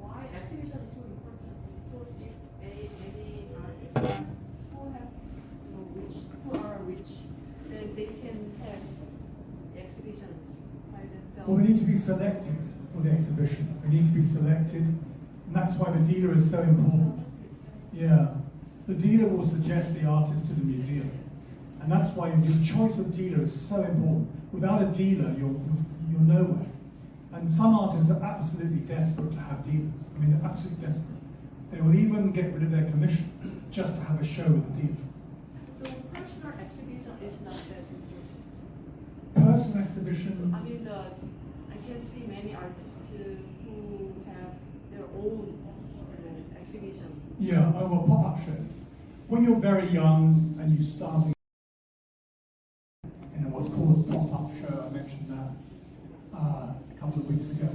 Why exhibition is so important? Because if any artist who have who are rich, then they can have the exhibitions by themselves. Well, we need to be selected for the exhibition. We need to be selected, and that's why the dealer is so important. Yeah, the dealer will suggest the artist to the museum, and that's why your choice of dealer is so important. Without a dealer, you're nowhere. And some artists are absolutely desperate to have dealers. I mean, they're absolutely desperate. They will even get rid of their commission just to have a show with a dealer. So personal exhibition is not that important. Personal exhibition. I mean, I can see many artists who have their own exhibition. Yeah, well, pop-up shows. When you're very young and you start in what's called a pop-up show, I mentioned that a couple of weeks ago.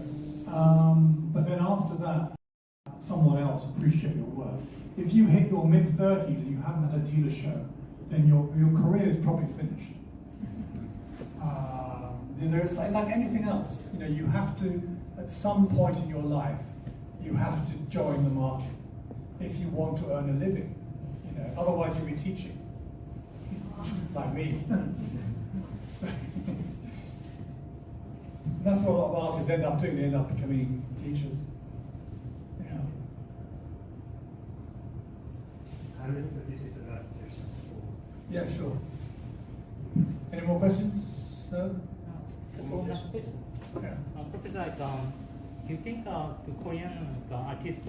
But then after that, someone else appreciate your work. If you hit your mid-30s and you haven't had a dealer show, then your career is probably finished. It's like anything else. You know, you have to, at some point in your life, you have to join the market if you want to earn a living. You know, otherwise you'll be teaching, like me. So, that's what a lot of artists end up doing. They end up becoming teachers. Yeah. This is the last question. Yeah, sure. Any more questions? No? Just one last question. Yeah. Professor, do you think the Korean artists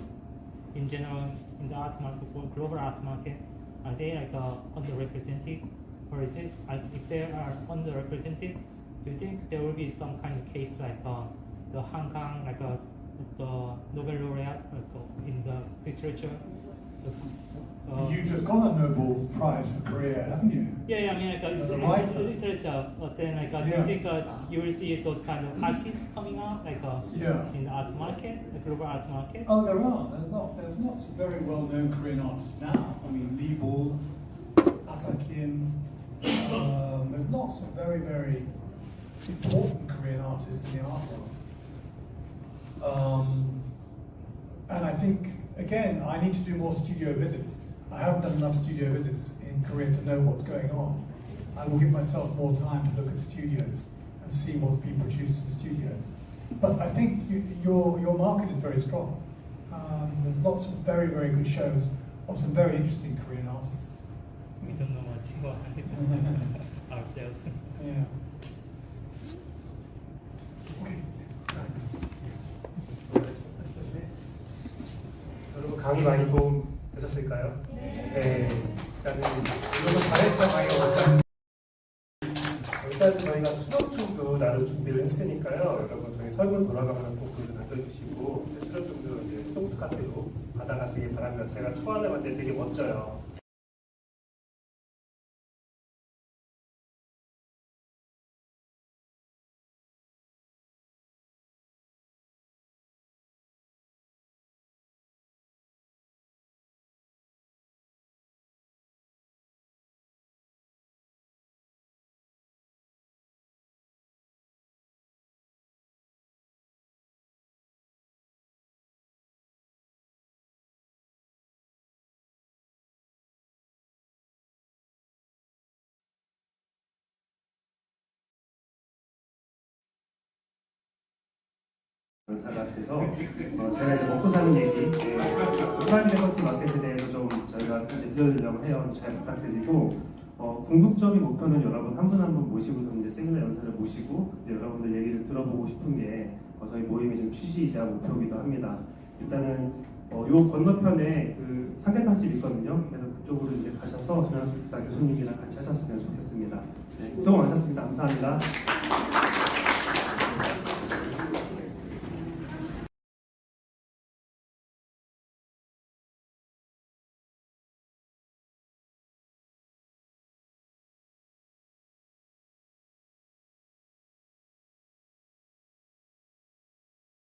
in general in the art market, global art market, are they underrepresented, or is it if they are underrepresented, do you think there will be some kind of case like the Hong Kong, the Nobel laureate in the literature? You just got a Nobel Prize for Korea, haven't you? Yeah, I mean, As a it's writer. literature, but then do Yeah. you think you will see those kind of artists coming out, Yeah. in the art market, the global art market? Oh, there are. There's lots of very well-known Korean artists now. I mean, Lee Ball, Ata Kim. There's lots of very, very important Korean artists in the art world. And I think, again, I need to do more studio visits. I haven't done enough studio visits in Korea to know what's going on. I will give myself more time to look at studios and see what's being produced in studios. But I think your market is very strong. There's lots of very, very good shows of some very interesting Korean artists. We don't know much about ourselves. Yeah. Okay. Thanks. 여러분 강의 많이 도움 되셨을까요? 네. 일단은 이거는 4회차 강의가 일단 저희가 수료증도 나름 준비를 했으니까요. 여러분 저희 설문 돌아가면 꼭 그거 남겨주시고 수료증도 이제 소프트 카피로 받아가시기 바랍니다. 제가 초안을 봤는데 되게 멋져요. 연사가 돼서 제가 이제 먹고 사는 얘기, 프라이빗 에쿼티 마켓에 대해서 좀 저희가 이제 들려드리려고 해요. 잘 부탁드리고 궁극적인 목표는 여러분 한 분 한 분 모시고서 이제 세미나 연사를 모시고 이제 여러분들 얘기를 들어보고 싶은 게 저희 모임의 좀 취지이자 목표이기도 합니다. 일단은 요 건너편에 그 삼계탕집 있거든요. 그래서 그쪽으로 이제 가셔서 전현숙 교수님이랑 같이 하셨으면 좋겠습니다. 네, 수고 많으셨습니다. 감사합니다.